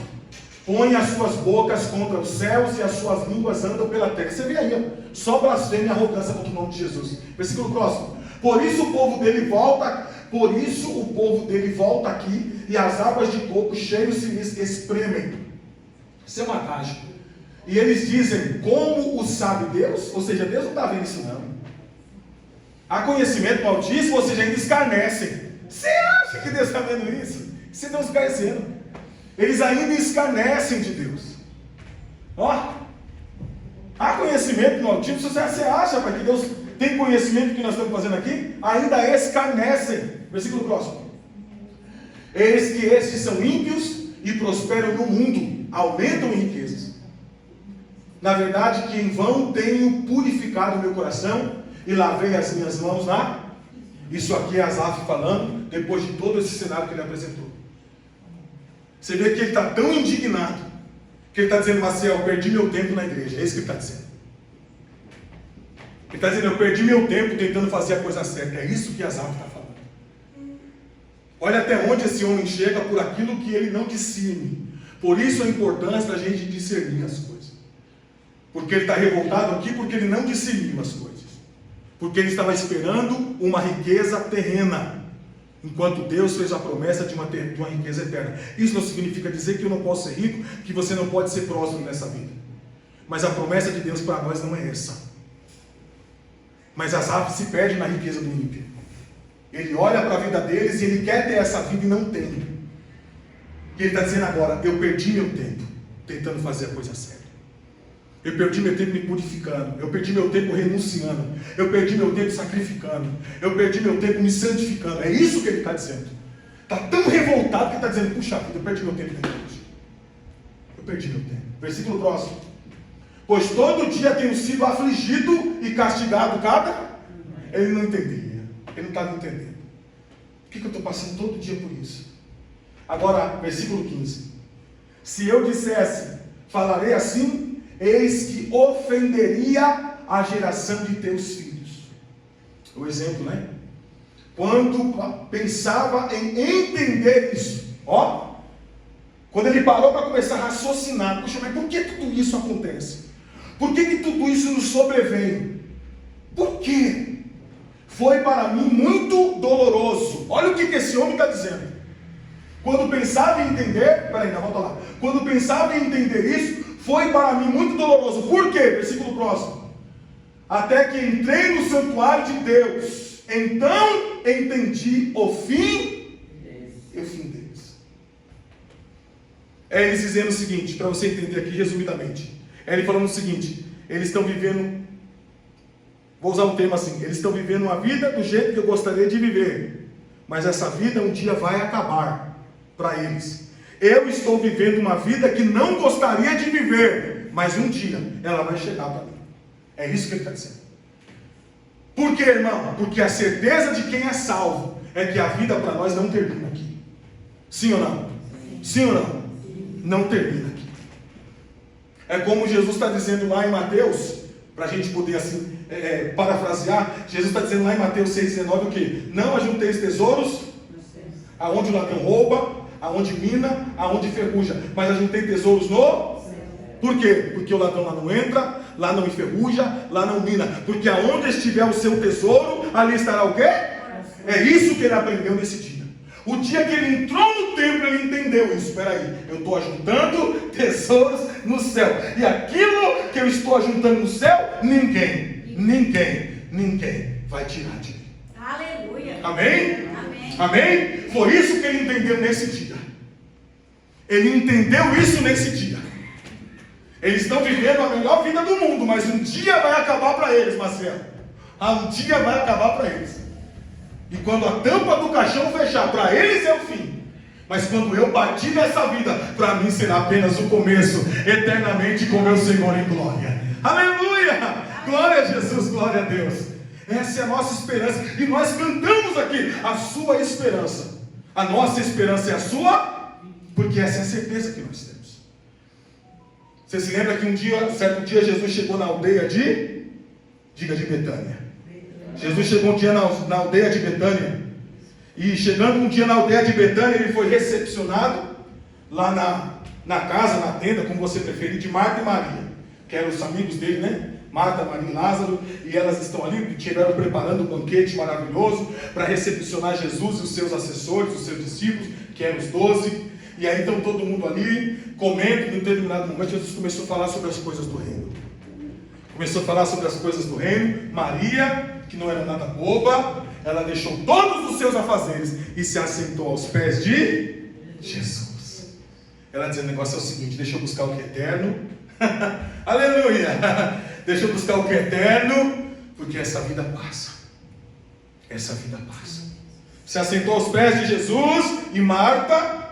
Põem as suas bocas contra os céus e as suas línguas andam pela terra. Você vê aí, ó, só blasfêmia e arrogância contra o nome de Jesus. Versículo próximo. Por isso o povo dele volta aqui e as águas de coco cheios se lhes espremem. Isso é uma mágica. E eles dizem: como o sabe Deus? Ou seja, Deus não está vendo isso não. Há conhecimento do Altíssimo, ou seja, ainda escarnecem. Você acha que Deus está vendo isso? Isso estão escarnecendo. Eles ainda escarnecem de Deus. Ó, há conhecimento no Altíssimo. Você acha que Deus tem conhecimento do que nós estamos fazendo aqui? Ainda escarnecem. Versículo próximo. Eis que estes são ímpios e prosperam no mundo, aumentam em riquezas. Na verdade, que em vão tenho purificado o meu coração e lavei as minhas mãos na... Isso aqui é Asaf falando, depois de todo esse cenário que ele apresentou. Você vê que ele está tão indignado, que ele está dizendo: Maciel, eu perdi meu tempo na igreja. É isso que ele está dizendo. Ele está dizendo: eu perdi meu tempo tentando fazer a coisa certa. É isso que Asaf está falando. Olha até onde esse homem chega por aquilo que ele não discerne. Por isso a importância da gente discernir as coisas. Porque ele está revoltado aqui porque ele não discerniu as coisas. Porque ele estava esperando uma riqueza terrena, enquanto Deus fez a promessa de uma riqueza eterna. Isso não significa dizer que eu não posso ser rico, que você não pode ser próspero nessa vida. Mas a promessa de Deus para nós não é essa. Mas Asaf se perde na riqueza do ímpio. Ele olha para a vida deles e ele quer ter essa vida e não tem. E ele está dizendo agora: eu perdi meu tempo tentando fazer a coisa certa. Eu perdi meu tempo me purificando. Eu perdi meu tempo renunciando. Eu perdi meu tempo sacrificando. Eu perdi meu tempo me santificando. É isso que ele está dizendo. Está tão revoltado que ele está dizendo: puxa vida, eu perdi meu tempo dentro de Deus. Eu perdi meu tempo. Versículo próximo. Pois todo dia tenho sido afligido e castigado cada... Ele não entendia. Ele não estava entendendo. Por que eu estou passando todo dia por isso? Agora, versículo 15. Se eu dissesse, falarei assim, eis que ofenderia a geração de teus filhos. O exemplo, né? Quando pensava em entender isso, ó, quando ele parou para começar a raciocinar: puxa, mas por que tudo isso acontece? Por que tudo isso nos sobrevém? Por quê? Foi para mim muito doloroso. Olha o que esse homem está dizendo. Quando pensava em entender, peraí, não, volta lá. Quando pensava em entender isso, foi para mim muito doloroso. Por quê? Versículo próximo. até que entrei no santuário de Deus. Então entendi o fim e o fim deles. É eles dizendo o seguinte, para você entender aqui resumidamente. É ele falando o seguinte: eles estão vivendo, vou usar um termo assim, eles estão vivendo uma vida do jeito que eu gostaria de viver, mas essa vida um dia vai acabar para eles. Eu estou vivendo uma vida que não gostaria de viver, mas um dia ela vai chegar para mim. É isso que ele está dizendo. Por quê, irmão? Porque a certeza de quem é salvo é que a vida para nós não termina aqui. Sim ou não? Sim ou não? Não termina aqui. É como Jesus está dizendo lá em Mateus, para a gente poder assim parafrasear. Jesus está dizendo lá em Mateus 6,19 o quê? Não ajunteis tesouros aonde o ladrão rouba, aonde mina, aonde ferruja, mas ajuntei tesouros no... Por quê? Porque o ladrão lá não entra, lá não enferruja, lá não mina. Porque aonde estiver o seu tesouro, ali estará o quê? É isso que ele aprendeu nesse dia. O dia que ele entrou no templo, ele entendeu isso. Espera aí, eu estou ajuntando tesouros no céu. E aquilo que eu estou ajuntando no céu, ninguém vai tirar de mim. Aleluia. Amém? Amém? Foi isso que ele entendeu nesse dia. Ele entendeu isso nesse dia. Eles estão vivendo a melhor vida do mundo, mas um dia vai acabar para eles, Marcelo. Um dia vai acabar para eles. E quando a tampa do caixão fechar, para eles é o fim. Mas quando eu partir dessa vida, para mim será apenas o começo, eternamente com meu Senhor em glória. Aleluia! Glória a Jesus, glória a Deus. Essa é a nossa esperança. E nós cantamos aqui a sua esperança. A nossa esperança é a sua, porque essa é a certeza que nós temos. Você se lembra que certo dia, Jesus chegou na aldeia de Betânia. Jesus chegou um dia na aldeia de Betânia. E chegando um dia na aldeia de Betânia, ele foi recepcionado lá na casa, na tenda, como você preferir, de Marta e Maria, que eram os amigos dele, né? Marta, Maria e Lázaro, e elas estão ali, estiveram preparando um banquete maravilhoso para recepcionar Jesus e os seus assessores, os seus discípulos, que eram os 12. E aí então todo mundo ali, comendo, em um determinado momento, Jesus começou a falar sobre as coisas do reino. Começou a falar sobre as coisas do reino. Maria, que não era nada boba, ela deixou todos os seus afazeres e se assentou aos pés de Jesus. Ela dizendo: o negócio é o seguinte, deixa eu buscar o que é eterno. Aleluia! Deixa eu buscar o que é eterno, porque essa vida passa. Essa vida passa. Se assentou aos pés de Jesus. E Marta,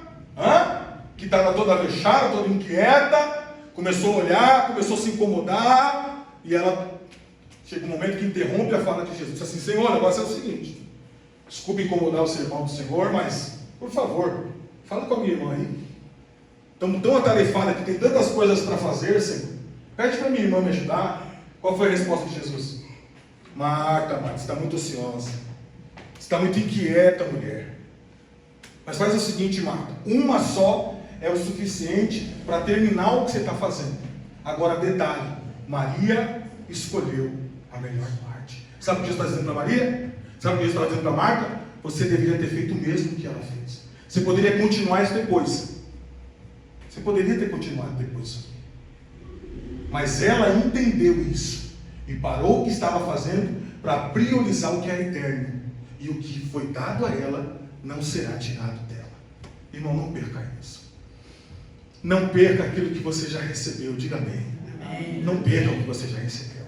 que estava toda vexada, toda inquieta, começou a olhar, começou a se incomodar. E ela chega um momento que interrompe a fala de Jesus. Diz assim: Senhor, o negócio é o seguinte, desculpe incomodar o sermão do Senhor, mas por favor, fala com a minha irmã aí. Estamos tão atarefados aqui, tem tantas coisas para fazer, Senhor. Pede para minha irmã me ajudar. Qual foi a resposta de Jesus? Marta, você está muito ociosa. Você está muito inquieta, mulher. Mas faz o seguinte, Marta. Uma só é o suficiente para terminar o que você está fazendo. Agora, detalhe. Maria escolheu a melhor parte. Sabe o que Jesus está dizendo para Maria? Sabe o que Jesus está dizendo para Marta? Você deveria ter feito o mesmo que ela fez. Você poderia continuar isso depois. Você poderia ter continuado depois. Mas ela entendeu isso e parou o que estava fazendo para priorizar o que é eterno. E o que foi dado a ela não será tirado dela. Irmão, não perca isso. Não perca aquilo que você já recebeu. Diga amém. Não perca o que você já recebeu.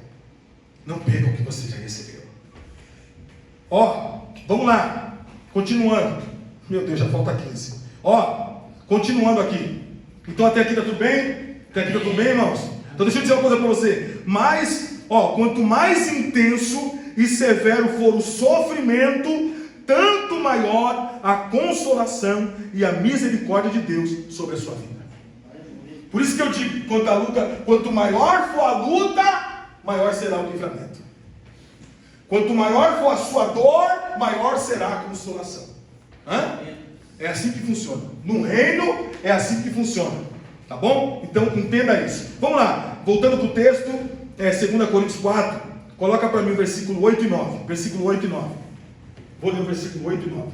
Não perca o que você já recebeu. Vamos lá. Continuando. Meu Deus, já falta 15. Continuando aqui. Então até aqui está tudo bem? Até aqui está tudo bem, irmãos? Então deixa eu dizer uma coisa para você. Mas, quanto mais intenso e severo for o sofrimento, tanto maior a consolação e a misericórdia de Deus sobre a sua vida. Por isso que eu digo, quanto maior for a luta, maior será o livramento. Quanto maior for a sua dor, maior será a consolação. É assim que funciona. No reino, é assim que funciona. Tá bom? Então, entenda isso. Vamos lá. Voltando para o texto, 2 Coríntios 4. Coloca para mim o versículo 8 e 9. Versículo 8 e 9. Vou ler o versículo 8 e 9.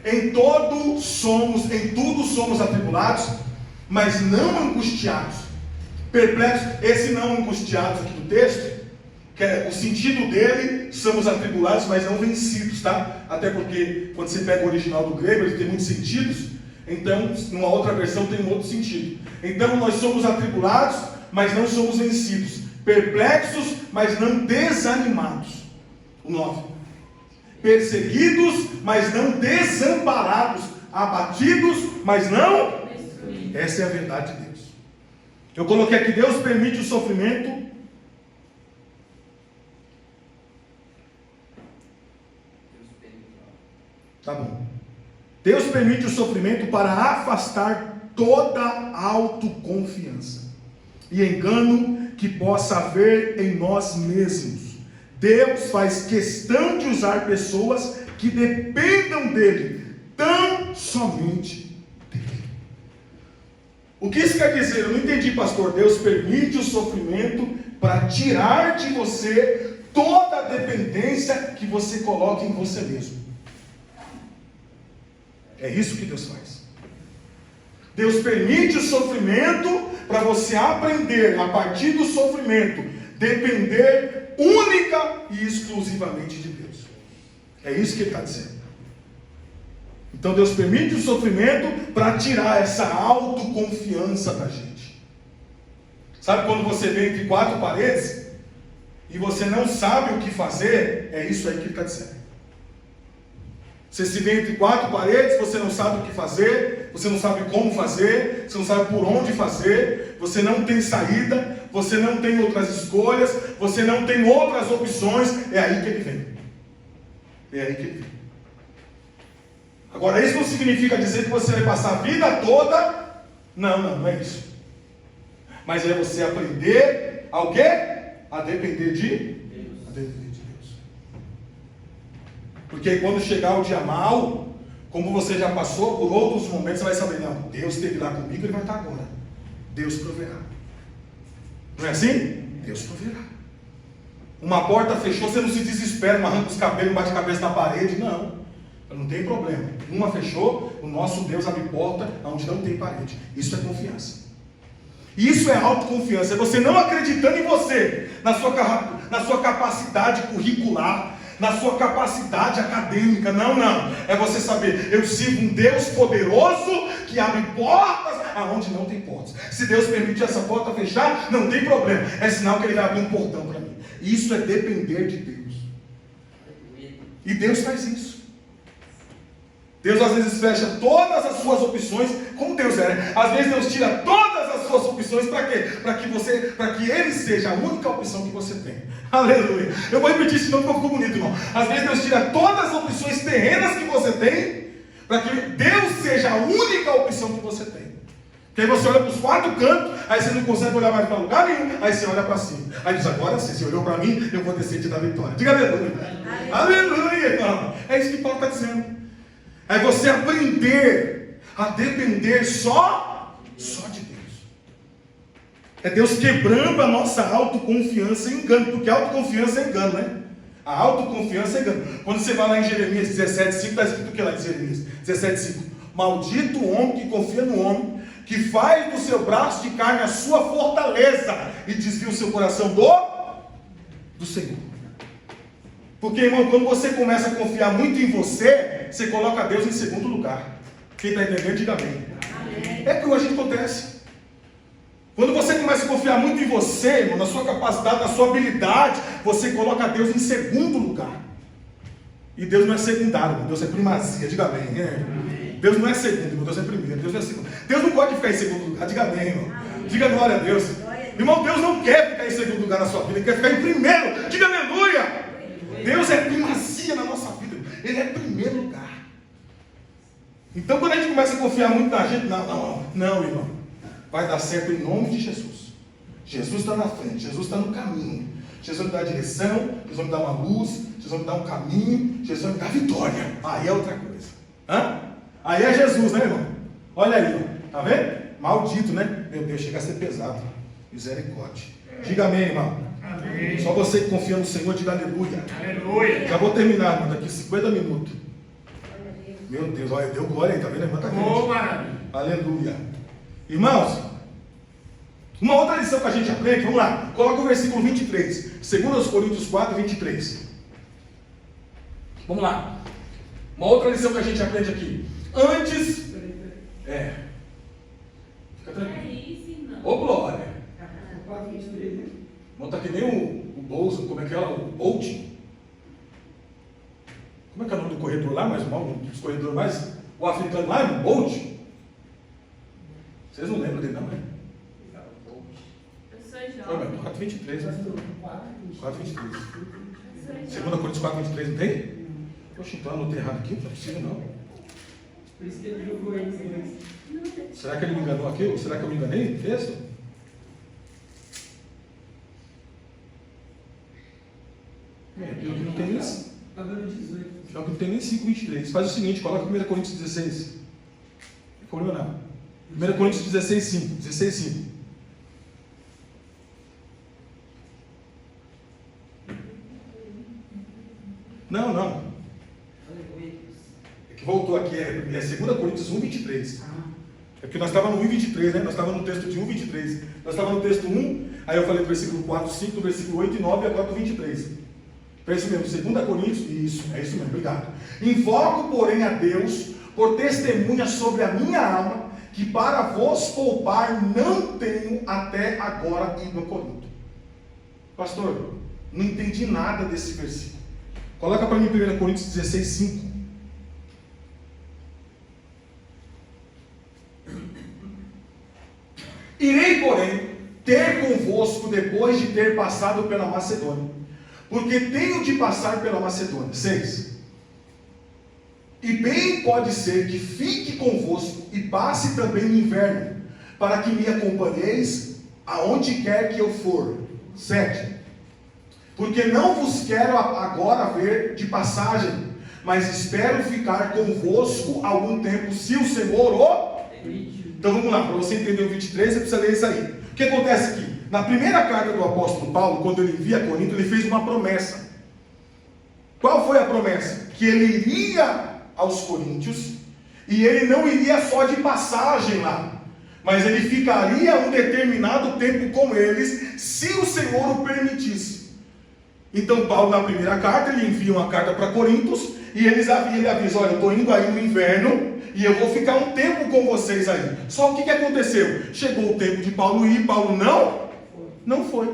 Em tudo somos atribulados, mas não angustiados. Perplexos, esse não angustiados aqui do texto, que é o sentido dele, somos atribulados, mas não vencidos, tá? Até porque quando você pega o original do grego, ele tem muitos sentidos, então numa outra versão tem um outro sentido. Então nós somos atribulados, mas não somos vencidos. Perplexos, mas não desanimados. O 9. Perseguidos, mas não desamparados. Abatidos, mas não destruídos. Essa é a verdade de Deus. Eu coloquei aqui, Deus permite o sofrimento. Tá bom. Deus permite o sofrimento para afastar toda autoconfiança e engano que possa haver em nós mesmos. Deus faz questão de usar pessoas que dependam dele, tão somente dele. O que isso quer dizer? Eu não entendi, pastor. Deus permite o sofrimento para tirar de você toda a dependência que você coloca em você mesmo. É isso que Deus faz. Deus permite o sofrimento para você aprender, a partir do sofrimento, depender única e exclusivamente de Deus. É isso que ele está dizendo. Então Deus permite o sofrimento para tirar essa autoconfiança da gente. Sabe quando você vem entre quatro paredes e você não sabe o que fazer? É isso aí que ele está dizendo. Você se vê entre quatro paredes, você não sabe o que fazer, você não sabe como fazer, você não sabe por onde fazer, você não tem saída, você não tem outras escolhas, você não tem outras opções. É aí que ele vem. É aí que ele vem. Agora, isso não significa dizer que você vai passar a vida toda. Não é isso. Mas é você aprender ao quê? A depender de Deus. A depender de Deus. Porque quando chegar o dia mal, como você já passou por outros momentos, você vai saber, não, Deus esteve lá comigo, ele vai estar agora. Deus proverá. Não é assim? Deus proverá. Uma porta fechou, você não se desespera, não arranca os cabelos, bate a cabeça na parede, não tem problema. Uma fechou, o nosso Deus abre porta onde não tem parede. Isso é confiança. Isso é autoconfiança. É você não acreditando em você, na sua capacidade curricular, na sua capacidade acadêmica. Não. É você saber, eu sirvo um Deus poderoso que abre portas aonde não tem portas. Se Deus permitir essa porta fechar, não tem problema. É sinal que ele vai abrir um portão para mim. Isso é depender de Deus. E Deus faz isso. Deus às vezes fecha todas as suas opções, como Deus é, né? Às vezes Deus tira todas as suas opções para quê? Para que Ele seja a única opção que você tem. Aleluia. Eu vou repetir isso de novo porque ficou bonito, irmão. Às vezes Deus tira todas as opções terrenas que você tem, para que Deus seja a única opção que você tem. Porque aí você olha para os quatro cantos, aí você não consegue olhar mais para lugar nenhum, aí você olha para cima. Aí diz, agora sim, você olhou para mim, eu vou descer e te dar vitória. Diga aleluia. Aleluia, irmão. É isso que Paulo está dizendo. É você aprender a depender só de Deus. É Deus quebrando a nossa autoconfiança e engano, porque autoconfiança é engano, né? A autoconfiança é engano. Quando você vai lá em Jeremias 17,5, está escrito o que lá em Jeremias 17,5? Maldito o homem que confia no homem, que faz do seu braço de carne a sua fortaleza e desvia o seu coração do Senhor. Porque, irmão, quando você começa a confiar muito em você, você coloca Deus em segundo lugar. Quem está entendendo, diga amém. É que hoje acontece. Quando você começa a confiar muito em você, irmão, na sua capacidade, na sua habilidade, você coloca Deus em segundo lugar. E Deus não é secundário, Deus é primazia, diga amém. Deus não é segundo, Deus é primeiro, Deus não é segundo. Deus não pode ficar em segundo lugar, diga amém, irmão. Diga glória a Deus. Irmão, Deus não quer ficar em segundo lugar na sua vida, Ele quer ficar em primeiro, diga aleluia. Deus é primazia na nossa vida, Ele é primeiro lugar. Então quando a gente começa a confiar muito na gente, não, irmão, vai dar certo em nome de Jesus. Jesus está na frente, Jesus está no caminho, Jesus vai me dar direção, Jesus vai me dar uma luz, Jesus vai me dar um caminho, Jesus vai me dar vitória. Aí é outra coisa. Aí é Jesus, né, irmão? Olha aí, ó. Tá vendo? Maldito, né? Meu Deus, chega a ser pesado. Misericórdia. Diga amém, irmão. Amém. Só você que confia no Senhor, diga aleluia. Aleluia. Já vou terminar, irmão, daqui 50 minutos. Meu Deus, olha, deu glória aí, tá vendo? A irmã tá aqui. Aleluia. Irmãos, uma outra lição que a gente aprende, vamos lá, coloca o versículo 23, 2 Coríntios 4, 23. Vamos lá. Uma outra lição que a gente aprende aqui. Antes. Fica tranquilo. Ô glória. Não tá que nem o Bolsa, como é que é? O Bolt. Como é que é o nome do corredor lá? Um dos corredores mais. O africano lá é o Bolt. Vocês não lembram dele, não, né? Eu sou jovem. 4:23, né? 4:23. 2 Coríntios 4:23, não tem? Poxa, então eu anotei errado aqui, não é possível não. Por isso que ele jogou ele. Será que ele me enganou aqui? Ou será que eu me enganei no texto? Pior que não tem nem. Pior que não tem nem 5:23. Faz o seguinte, coloca 1 Coríntios 16. Não ficou olhando. 1 Coríntios 16:5. 16:5. Não. É que voltou aqui, é 2 Coríntios 1:23. É porque nós estávamos no 1:23, né? Nós estávamos no texto de 1:23. Nós estávamos no texto 1, aí eu falei do versículo 4, 5, do versículo 8 e 9 e agora do 23. É isso mesmo, 2 Coríntios, isso, é isso mesmo, obrigado. Invoco, porém, a Deus por testemunha sobre a minha alma, que para vos poupar não tenho até agora ido a Corinto. Pastor, não entendi nada desse versículo. Coloca para mim 1 Coríntios 16:5. Irei, porém, ter convosco depois de ter passado pela Macedônia, porque tenho de passar pela Macedônia. 6. E bem pode ser que fique convosco e passe também o inverno, para que me acompanheis aonde quer que eu for. 7. Porque não vos quero agora ver de passagem, mas espero ficar convosco algum tempo, se o Senhor o... Então vamos lá, para você entender o 23, você precisa ler isso aí. O que acontece aqui? Na primeira carta do apóstolo Paulo, quando ele envia a Corinto, ele fez uma promessa. Qual foi a promessa? Que ele iria aos coríntios, e ele não iria só de passagem lá, mas ele ficaria um determinado tempo com eles, se o Senhor o permitisse. Então Paulo, na primeira carta, ele envia uma carta para Coríntios, e ele avisa, olha, eu estou indo aí no inverno, e eu vou ficar um tempo com vocês aí. Só o que aconteceu? Chegou o tempo de Paulo ir, Paulo não foi.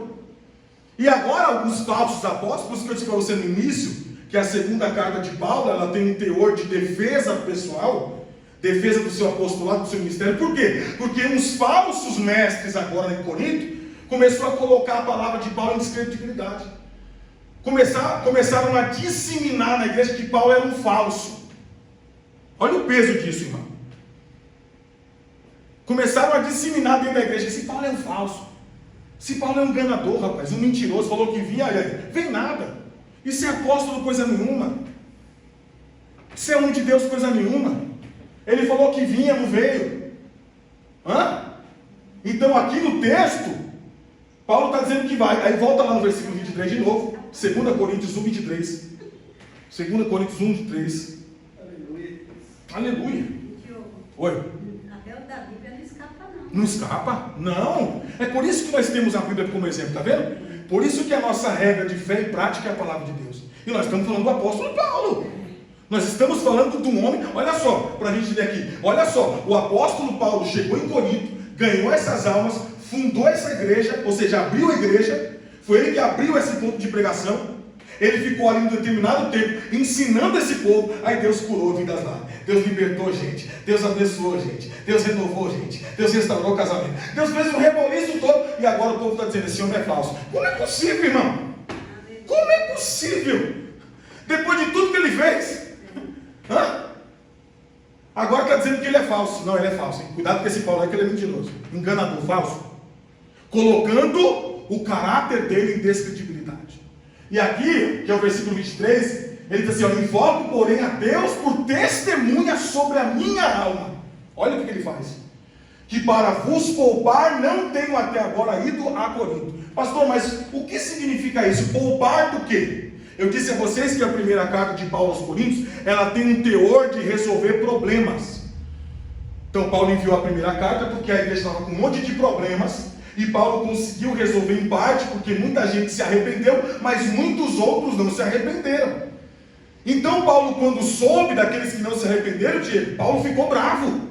E agora, os falsos apóstolos, que eu disse para você no início, que a segunda carta de Paulo, ela tem um teor de defesa pessoal, defesa do seu apostolado, do seu ministério. Por quê? Porque uns falsos mestres agora em Corinto, começaram a colocar a palavra de Paulo em descredibilidade. Começaram a disseminar na igreja que Paulo era um falso. Olha o peso disso, irmão. Começaram a disseminar dentro da igreja que esse Paulo é um falso. Esse Paulo é um enganador, rapaz, um mentiroso. Falou que vinha, vem nada. Isso é apóstolo, coisa nenhuma. Isso é um de Deus, coisa nenhuma. Ele falou que vinha, não veio. Então aqui no texto, Paulo está dizendo que vai. Aí volta lá no versículo 23 de novo. 2 Coríntios 1:23. 2 Coríntios 1:23. Aleluia. Diogo, Oi. até o da Bíblia não escapa, não. Não escapa? Não. É por isso que nós temos a Bíblia como exemplo, tá vendo? Por isso que a nossa regra de fé e prática é a palavra de Deus. E nós estamos falando do apóstolo Paulo. Nós estamos falando de um homem, olha só, para a gente ver aqui. Olha só, o apóstolo Paulo chegou em Corinto, ganhou essas almas, fundou essa igreja, ou seja, abriu a igreja. Foi ele que abriu esse ponto de pregação. Ele ficou ali um determinado tempo ensinando esse povo. Aí Deus curou vidas lá. Deus libertou gente. Deus abençoou gente. Deus renovou gente. Deus restaurou o casamento. Deus fez um reboliço todo. E agora o povo está dizendo: esse homem é falso. Como é possível, irmão? Como é possível? Depois de tudo que ele fez. Agora está dizendo que ele é falso. Não, ele é falso. Cuidado com esse Paulo aí, que ele é mentiroso. Enganador, falso. Colocando o caráter dele em descredibilidade. E aqui, que é o versículo 23, ele diz assim: invoco, porém, a Deus por testemunha sobre a minha alma. Olha o que ele faz. Que para vos poupar não tenho até agora ido a Corinto. Pastor, mas o que significa isso? Poupar do quê? Eu disse a vocês que a primeira carta de Paulo aos Coríntios, ela tem um teor de resolver problemas. Então Paulo enviou a primeira carta porque a igreja estava com um monte de problemas, e Paulo conseguiu resolver em parte, porque muita gente se arrependeu, mas muitos outros não se arrependeram. Então Paulo, quando soube daqueles que não se arrependeram, Paulo ficou bravo.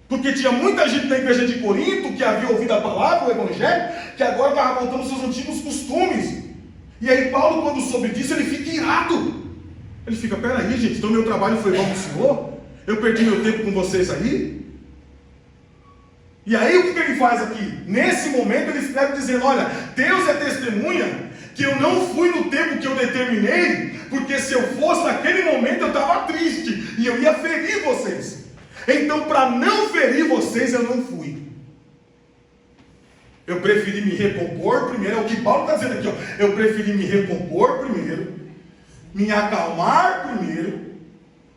Porque tinha muita gente na igreja de Corinto que havia ouvido a palavra, o evangelho, que agora estava voltando aos seus antigos costumes. E aí Paulo, quando soube disso, ele fica irado. Ele fica, peraí gente, então meu trabalho foi bom no Senhor? Eu perdi meu tempo com vocês aí? E aí o que ele faz aqui? Nesse momento ele escreve dizendo, olha, Deus é testemunha que eu não fui no tempo que eu determinei, porque se eu fosse naquele momento eu estava triste, e eu ia ferir vocês. Então, para não ferir vocês, eu não fui. Eu preferi me recompor primeiro, é o que Paulo está dizendo aqui, ó. Eu preferi me recompor primeiro, me acalmar primeiro,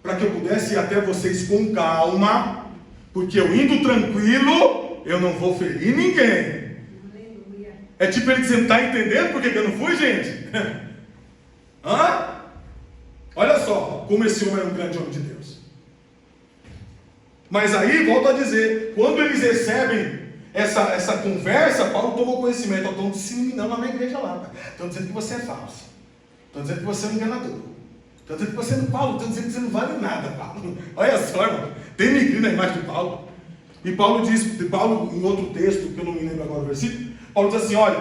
para que eu pudesse ir até vocês com calma, porque eu indo tranquilo, eu não vou ferir ninguém. Aleluia. É tipo ele dizendo, está entendendo por que eu não fui, gente? Hã? Olha só, como esse homem é um grande homem de Deus. Mas aí, volto a dizer, quando eles recebem essa conversa, Paulo tomou conhecimento. Estão disseminando lá na igreja lá. Estão dizendo que você é falso. Estão dizendo que você é um enganador. Estão dizendo que você não, Paulo, estão dizendo que você não vale nada, Paulo. Olha só, irmão. Tem negrina na imagem de Paulo. E Paulo diz, em outro texto, que eu não me lembro agora o versículo, Paulo diz assim, olha,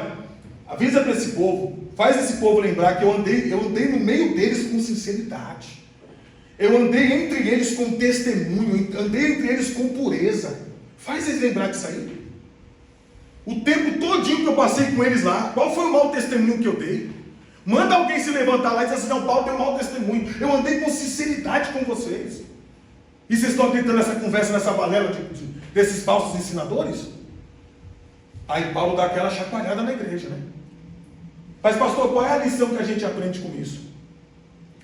avisa para esse povo, faz esse povo lembrar que eu andei no meio deles com sinceridade. Eu andei entre eles com testemunho, andei entre eles com pureza. Faz eles lembrar disso aí. O tempo todinho que eu passei com eles lá, qual foi o mau testemunho que eu dei? Manda alguém se levantar lá e dizer assim, não, Paulo deu mau testemunho. Eu andei com sinceridade com vocês. E vocês estão acreditando nessa conversa, nessa balela desses falsos ensinadores? Aí Paulo dá aquela chacoalhada na igreja, né? Mas pastor, qual é a lição que a gente aprende com isso?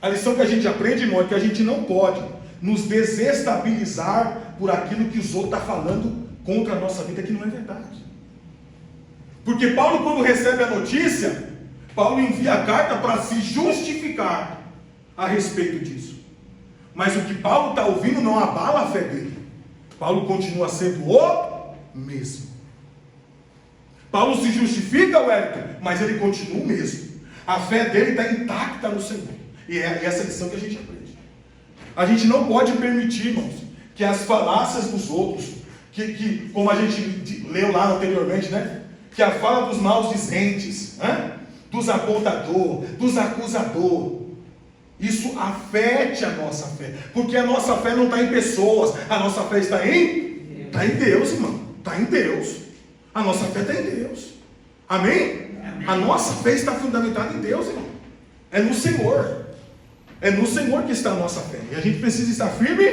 A lição que a gente aprende, irmão, é que a gente não pode nos desestabilizar por aquilo que os outros estão falando contra a nossa vida, que não é verdade. Porque Paulo, quando recebe a notícia, Paulo envia a carta para se justificar a respeito disso. Mas o que Paulo está ouvindo não abala a fé dele. Paulo continua sendo o mesmo. Paulo se justifica, Wellington, mas ele continua o mesmo. A fé dele está intacta no Senhor. E é essa lição que a gente aprende. A gente não pode permitir, irmãos, que as falácias dos outros, que como a gente leu lá anteriormente, né? Que a fala dos maus dizentes, dos apontadores, dos acusadores, isso afete a nossa fé. Porque a nossa fé não está em pessoas, a nossa fé está em Deus, irmão. Está em Deus. A nossa fé está em Deus. Amém? A nossa fé está fundamentada em Deus, irmão. É no Senhor. É no Senhor que está a nossa fé. E a gente precisa estar firme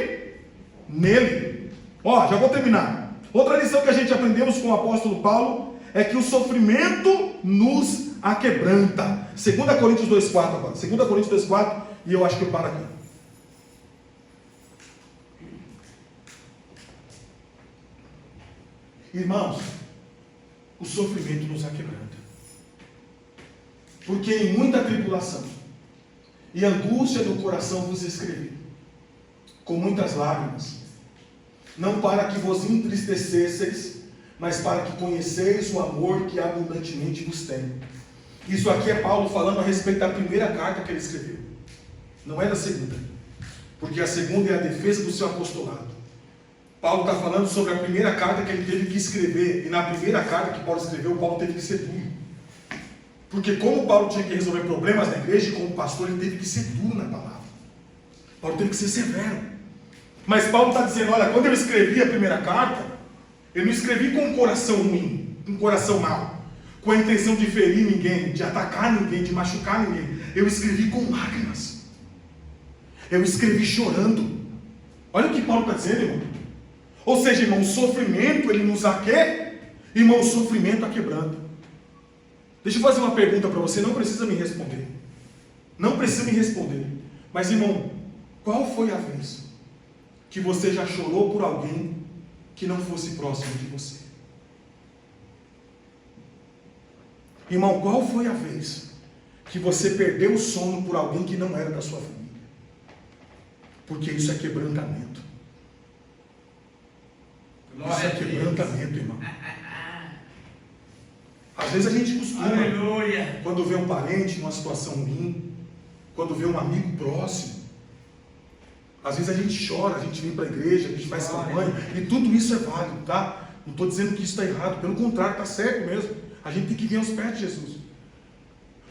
nele. Ó, já vou terminar. Outra lição que a gente aprendemos com o apóstolo Paulo é que o sofrimento nos aquebranta. 2 Coríntios 2,4 agora. 2 Coríntios 2,4, e eu acho que eu paro aqui. Irmãos, o sofrimento nos aquebranta. Porque em muita tribulação e angústia do coração vos escrevi, com muitas lágrimas, não para que vos entristecesseis, mas para que conheceis o amor que abundantemente vos tem. Isso aqui é Paulo falando a respeito da primeira carta que ele escreveu. Não é da segunda. Porque a segunda é a defesa do seu apostolado. Paulo está falando sobre a primeira carta que ele teve que escrever. E na primeira carta que Paulo escreveu, Paulo teve que ser duro. Porque como Paulo tinha que resolver problemas na igreja, e como pastor, ele teve que ser duro na palavra. Paulo teve que ser severo. Mas Paulo está dizendo, olha, quando eu escrevi a primeira carta, eu não escrevi com um coração ruim, com um coração mau, com a intenção de ferir ninguém, de atacar ninguém, de machucar ninguém. Eu escrevi com lágrimas. Eu escrevi chorando. Olha o que Paulo está dizendo, irmão. Ou seja, irmão, o sofrimento, ele nos aquece, irmão, o sofrimento aquebranta. Deixa eu fazer uma pergunta para você, não precisa me responder. Não precisa me responder. Mas, irmão, qual foi a vez que você já chorou por alguém que não fosse próximo de você? Irmão, qual foi a vez que você perdeu o sono por alguém que não era da sua família? Porque isso é quebrantamento. Isso é quebrantamento, irmão. Às vezes a gente costuma, Aleluia. quando vê um parente numa situação ruim, quando vê um amigo próximo, às vezes a gente chora, a gente vem para a igreja, a gente faz campanha, e tudo isso é válido, tá? Não estou dizendo que isso está errado, pelo contrário, está certo mesmo. A gente tem que vir aos pés de Jesus.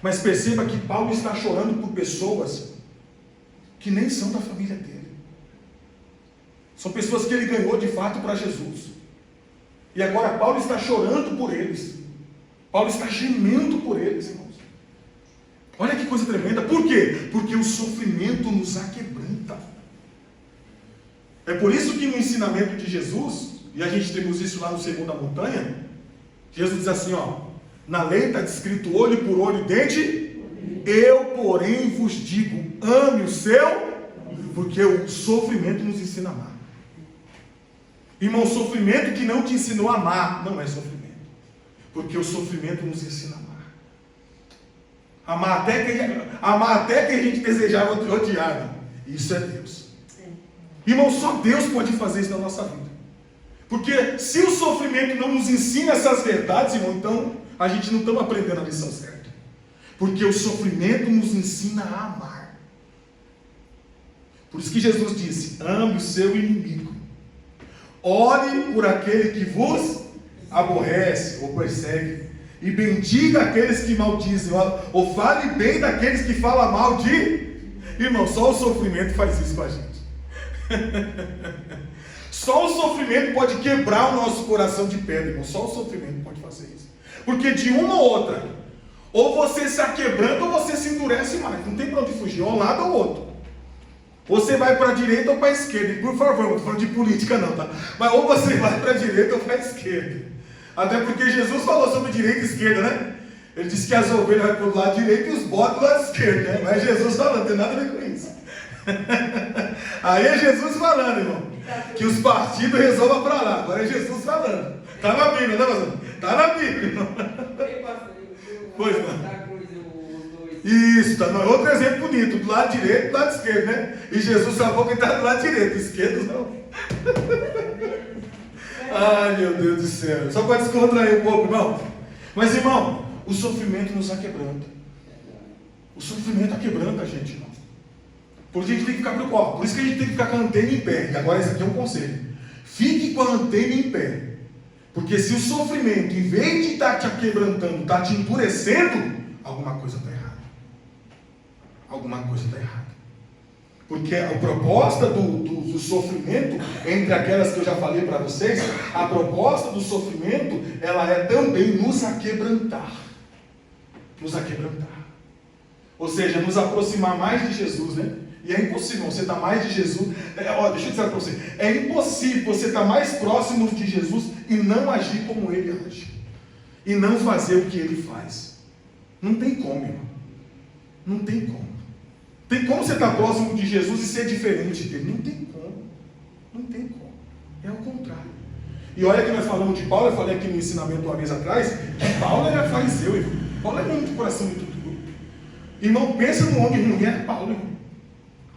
Mas perceba que Paulo está chorando por pessoas que nem são da família dele. São pessoas que ele ganhou de fato para Jesus. E agora Paulo está chorando por eles. Paulo está gemendo por eles, irmãos. Olha que coisa tremenda. Por quê? Porque o sofrimento nos aquebranta. É por isso que no ensinamento de Jesus, e a gente temos isso lá no Sermão da Montanha, Jesus diz assim, ó, na lei está descrito olho por olho, dente, eu porém vos digo, ame o seu, porque o sofrimento nos ensina a amar. Irmão, sofrimento que não te ensinou a amar, não é sofrimento. Porque o sofrimento nos ensina a amar. Amar até que a gente desejava odiar. Isso é Deus. Irmão, só Deus pode fazer isso na nossa vida. Porque se o sofrimento não nos ensina essas verdades, irmão, então a gente não está aprendendo a lição certa. Porque o sofrimento nos ensina a amar. Por isso que Jesus disse, ame o seu inimigo. Ore por aquele que vos aborrece ou persegue, e bendiga aqueles que maldizem, ou fale bem daqueles que falam mal de... Irmão, só o sofrimento faz isso com a gente. Só o sofrimento pode quebrar o nosso coração de pedra, irmão. Só o sofrimento pode fazer isso. Porque de uma ou outra, ou você se aquebranta ou você se endurece mais. Não tem para onde fugir, um lado ou outro. Você vai para a direita ou para a esquerda. E por favor, não estou falando de política não, tá? Mas ou você vai para a direita ou para a esquerda. Até porque Jesus falou sobre direita e esquerda, né? Ele disse que as ovelhas vão para o lado direito e os bodes do lado esquerdo, né? Mas Jesus falando, não tem nada a ver com isso. Aí é Jesus falando, irmão, que os partidos resolvam para lá. Agora é Jesus falando. Está na Bíblia, né, pastor? Está na Bíblia, irmão. Pois não. Isso, tá, não. Outro exemplo bonito, do lado direito e do lado esquerdo, né? E Jesus salvou quem está do lado direito, esquerdo não. Ai, meu Deus do céu. Só para descontrair um pouco, irmão. Mas, irmão, o sofrimento nos aquebranta. O sofrimento aquebranta a gente, irmão. Por isso a gente tem que ficar preocupado. Por isso que a gente tem que ficar com a antena em pé. E agora esse aqui é um conselho. Fique com a antena em pé. Porque se o sofrimento, em vez de estar te aquebrantando, está te endurecendo, alguma coisa está errada. Alguma coisa está errada. Porque a proposta do sofrimento, entre aquelas que eu já falei para vocês, a proposta do sofrimento, ela é também nos aquebrantar. Nos aquebrantar. Ou seja, nos aproximar mais de Jesus, né? E é impossível você estar mais de Jesus. Deixa eu dizer para você. É impossível você estar mais próximo de Jesus e não agir como ele age. E não fazer o que ele faz. Não tem como, irmão. Não tem como. Tem como você estar próximo de Jesus e ser diferente dele? Não tem como. Não tem como. É o contrário. E olha que nós falamos de Paulo, eu falei aqui no ensinamento uma vez atrás, que Paulo era fariseu, irmão. Paulo era um de coração muito duro. Irmão, pensa no homem ruim, era Paulo, irmão.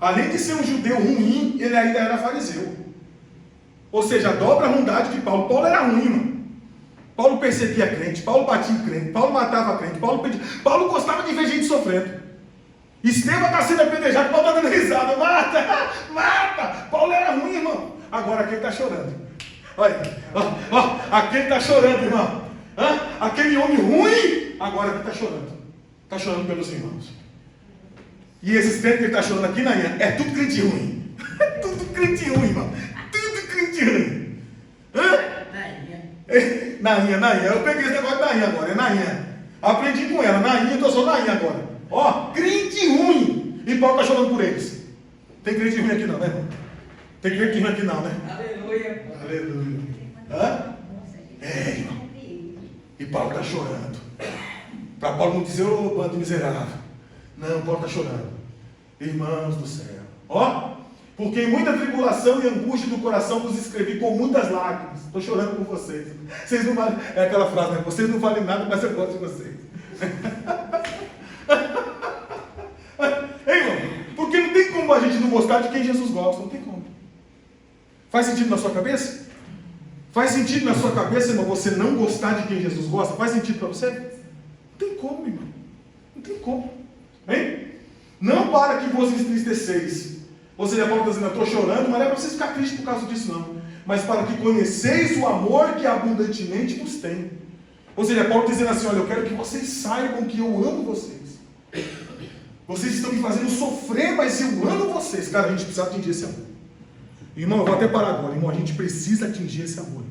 Além de ser um judeu ruim, ele ainda era fariseu. Ou seja, a dobra ruindade de Paulo. Paulo era ruim, irmão. Paulo perseguia crente, Paulo batia em crente, Paulo matava crente, Paulo gostava de ver gente sofrendo. Estevão está sendo apedrejado, Paulo está dando risada, mata! Paulo era ruim, irmão. Agora aquele está chorando. Olha, aquele está chorando, irmão. Aquele homem ruim, agora aquele está chorando. Está chorando pelos irmãos. E esses crentes que ele está chorando aqui, Nainha, é tudo crente ruim. É tudo crente ruim, irmão. Tudo crente ruim. Nainha, eu peguei esse negócio de Nainha agora, é Nainha. Aprendi com ela, Nainha, então eu sou Nainha agora. Ó, crente ruim. E Paulo está chorando por eles. Tem crente ruim aqui não, né, irmão? Tem crente ruim aqui não, né? Aleluia. Aleluia. Hã? É, irmão. E Paulo está chorando. Para Paulo não dizer, ô bando miserável. Não, Paulo está chorando. Irmãos do céu. Ó, porque em muita tribulação e angústia do coração vos escrevi com muitas lágrimas. Estou chorando por vocês. Vocês não valem. É aquela frase, né? Vocês não valem nada, mas eu gosto de vocês. Ei, irmão, porque não tem como a gente não gostar de quem Jesus gosta. Não tem como. Faz sentido na sua cabeça? Faz sentido na sua cabeça, irmão, você não gostar de quem Jesus gosta? Faz sentido para você? Não tem como, irmão. Não tem como. Hein? Não para que vos entristeceis. Ou seja, Paulo está dizendo, eu estou chorando, mas não é para vocês ficar tristes por causa disso, não. Mas para que conheceis o amor que abundantemente vos tem. Ou seja, Paulo está dizendo assim, olha, eu quero que vocês saibam que eu amo vocês. Vocês estão me fazendo sofrer, mas eu amo vocês. Cara, a gente precisa atingir esse amor. Irmão, eu vou até parar agora, irmão, a gente precisa atingir esse amor.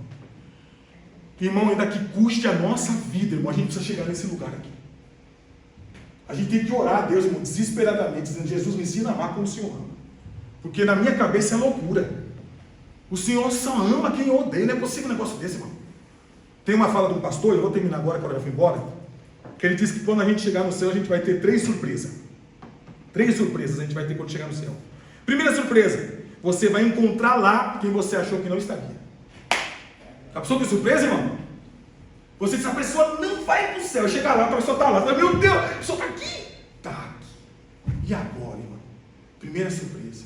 Irmão, ainda que custe a nossa vida, irmão, a gente precisa chegar nesse lugar aqui. A gente tem que orar a Deus, irmão, desesperadamente, dizendo, Jesus, me ensina a amar como o Senhor ama. Porque na minha cabeça é loucura. O Senhor só ama quem odeia, não é possível um negócio desse, irmão. Tem uma fala de um pastor, eu vou terminar agora, quando eu já fui embora, que ele disse que quando a gente chegar no céu, a gente vai ter 3 surpresas. 3 surpresas a gente vai ter quando chegar no céu. Primeira surpresa, você vai encontrar lá quem você achou que não estaria. A pessoa tem surpresa, irmão? Você diz, a pessoa não vai para o céu. Chega lá, a pessoa está lá. Você fala, meu Deus, a pessoa está aqui. Está aqui. E agora, irmão? Primeira surpresa.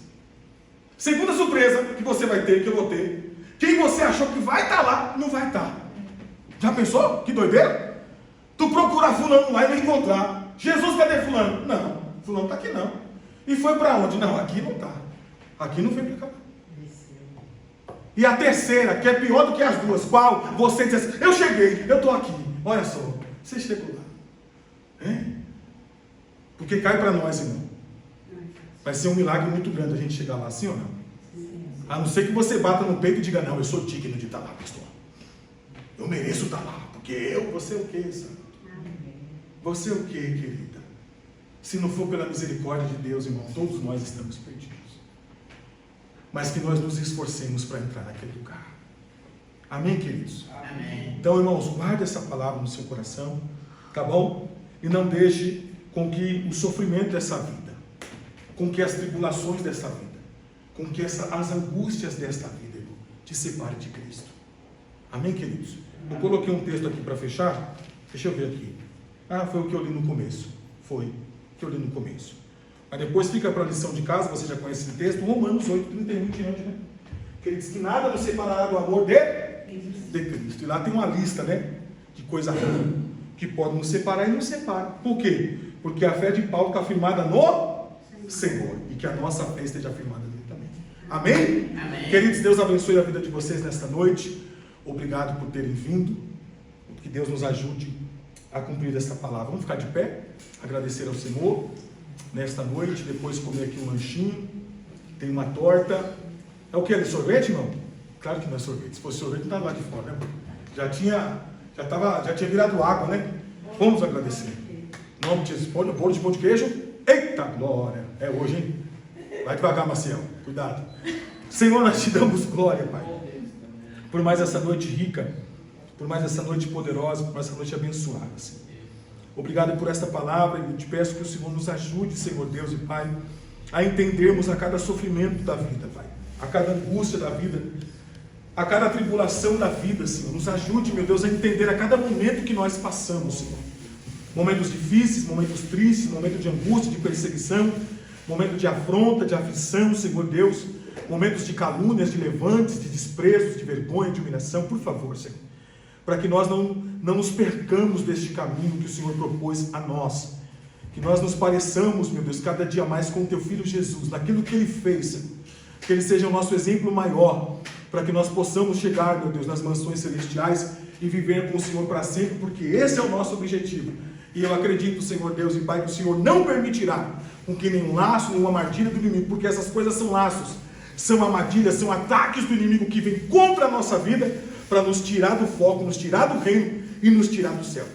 Segunda surpresa que você vai ter, que eu vou ter. Quem você achou que vai estar lá, não vai estar. Já pensou? Que doideira? Tu procurar fulano lá e não encontrar. Jesus, cadê fulano? Não, fulano está aqui não. E foi para onde? Não, aqui não está. Aqui não veio para cá. E a terceira, que é pior do que as duas, qual? Você diz assim, eu cheguei, eu estou aqui. Olha só, você chegou lá. Hein? Porque cai para nós, irmão. Vai ser um milagre muito grande a gente chegar lá, sim ou não? A não ser que você bata no peito e diga, não, eu sou digno de estar lá, pastor. Eu mereço estar lá, porque você é o quê, sabe? Você é o quê, querida? Se não for pela misericórdia de Deus, irmão, todos nós estamos perdidos. Mas que nós nos esforcemos para entrar naquele lugar. Amém, queridos? Amém. Então, irmãos, guarde essa palavra no seu coração, tá bom? E não deixe com que o sofrimento dessa vida, com que as tribulações dessa vida, com que as angústias desta vida, irmão, te separe de Cristo. Amém, queridos? Eu coloquei um texto aqui para fechar. Deixa eu ver aqui. Foi o que eu li no começo. Foi o que eu li no começo. Mas depois fica para a lição de casa, você já conhece esse texto, Romanos 8, 31 em diante, né? Que ele diz que nada nos separará do amor de Cristo. E lá tem uma lista, né? De coisa ruim que pode nos separar e nos separa. Por quê? Porque a fé de Paulo está firmada no Senhor. E que a nossa fé esteja firmada nele também. Amém? Amém. Queridos, Deus abençoe a vida de vocês nesta noite. Obrigado por terem vindo. Que Deus nos ajude a cumprir esta palavra. Vamos ficar de pé, agradecer ao Senhor nesta noite, depois comer aqui um lanchinho, tem uma torta. É o que? É de sorvete, irmão? Claro que não é sorvete. Se fosse sorvete, não estava lá de fora, né? Já tinha virado água, né? Vamos agradecer. Em nome de Jesus. Bolo de pão de queijo. Eita glória! É hoje, hein? Vai devagar, Maciel. Cuidado. Senhor, nós te damos glória, Pai. Por mais essa noite rica, por mais essa noite poderosa, por mais essa noite abençoada, Senhor. Obrigado por esta palavra, e eu te peço que o Senhor nos ajude, Senhor Deus e Pai, a entendermos a cada sofrimento da vida, Pai, a cada angústia da vida, a cada tribulação da vida, Senhor. Nos ajude, meu Deus, a entender a cada momento que nós passamos, Senhor. Momentos difíceis, momentos tristes, momentos de angústia, de perseguição, momentos de afronta, de aflição, Senhor Deus, momentos de calúnias, de levantes, de desprezos, de vergonha, de humilhação, por favor, Senhor. Para que nós não nos percamos deste caminho que o Senhor propôs a nós. Que nós nos pareçamos, meu Deus, cada dia mais com o Teu Filho Jesus, naquilo que Ele fez, Senhor. Que Ele seja o nosso exemplo maior, para que nós possamos chegar, meu Deus, nas mansões celestiais e viver com o Senhor para sempre, porque esse é o nosso objetivo. E eu acredito, Senhor Deus e Pai, que o Senhor não permitirá com que nenhum laço, nenhuma armadilha do inimigo, porque essas coisas são laços, são armadilhas, são ataques do inimigo que vem contra a nossa vida, para nos tirar do foco, nos tirar do reino e nos tirar do céu.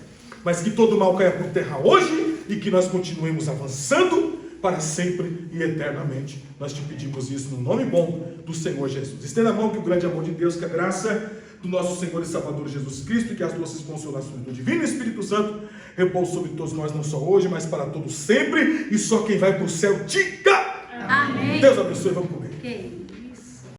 Mas que todo mal caia por terra hoje e que nós continuemos avançando para sempre e eternamente. Nós te pedimos isso no nome bom do Senhor Jesus. Estenda a mão, que o grande amor de Deus, que a graça do nosso Senhor e Salvador Jesus Cristo, e que as doces consolações do Divino Espírito Santo repousem sobre todos nós, não só hoje, mas para todos sempre. E só quem vai para o céu diga amém. Deus abençoe, vamos comer.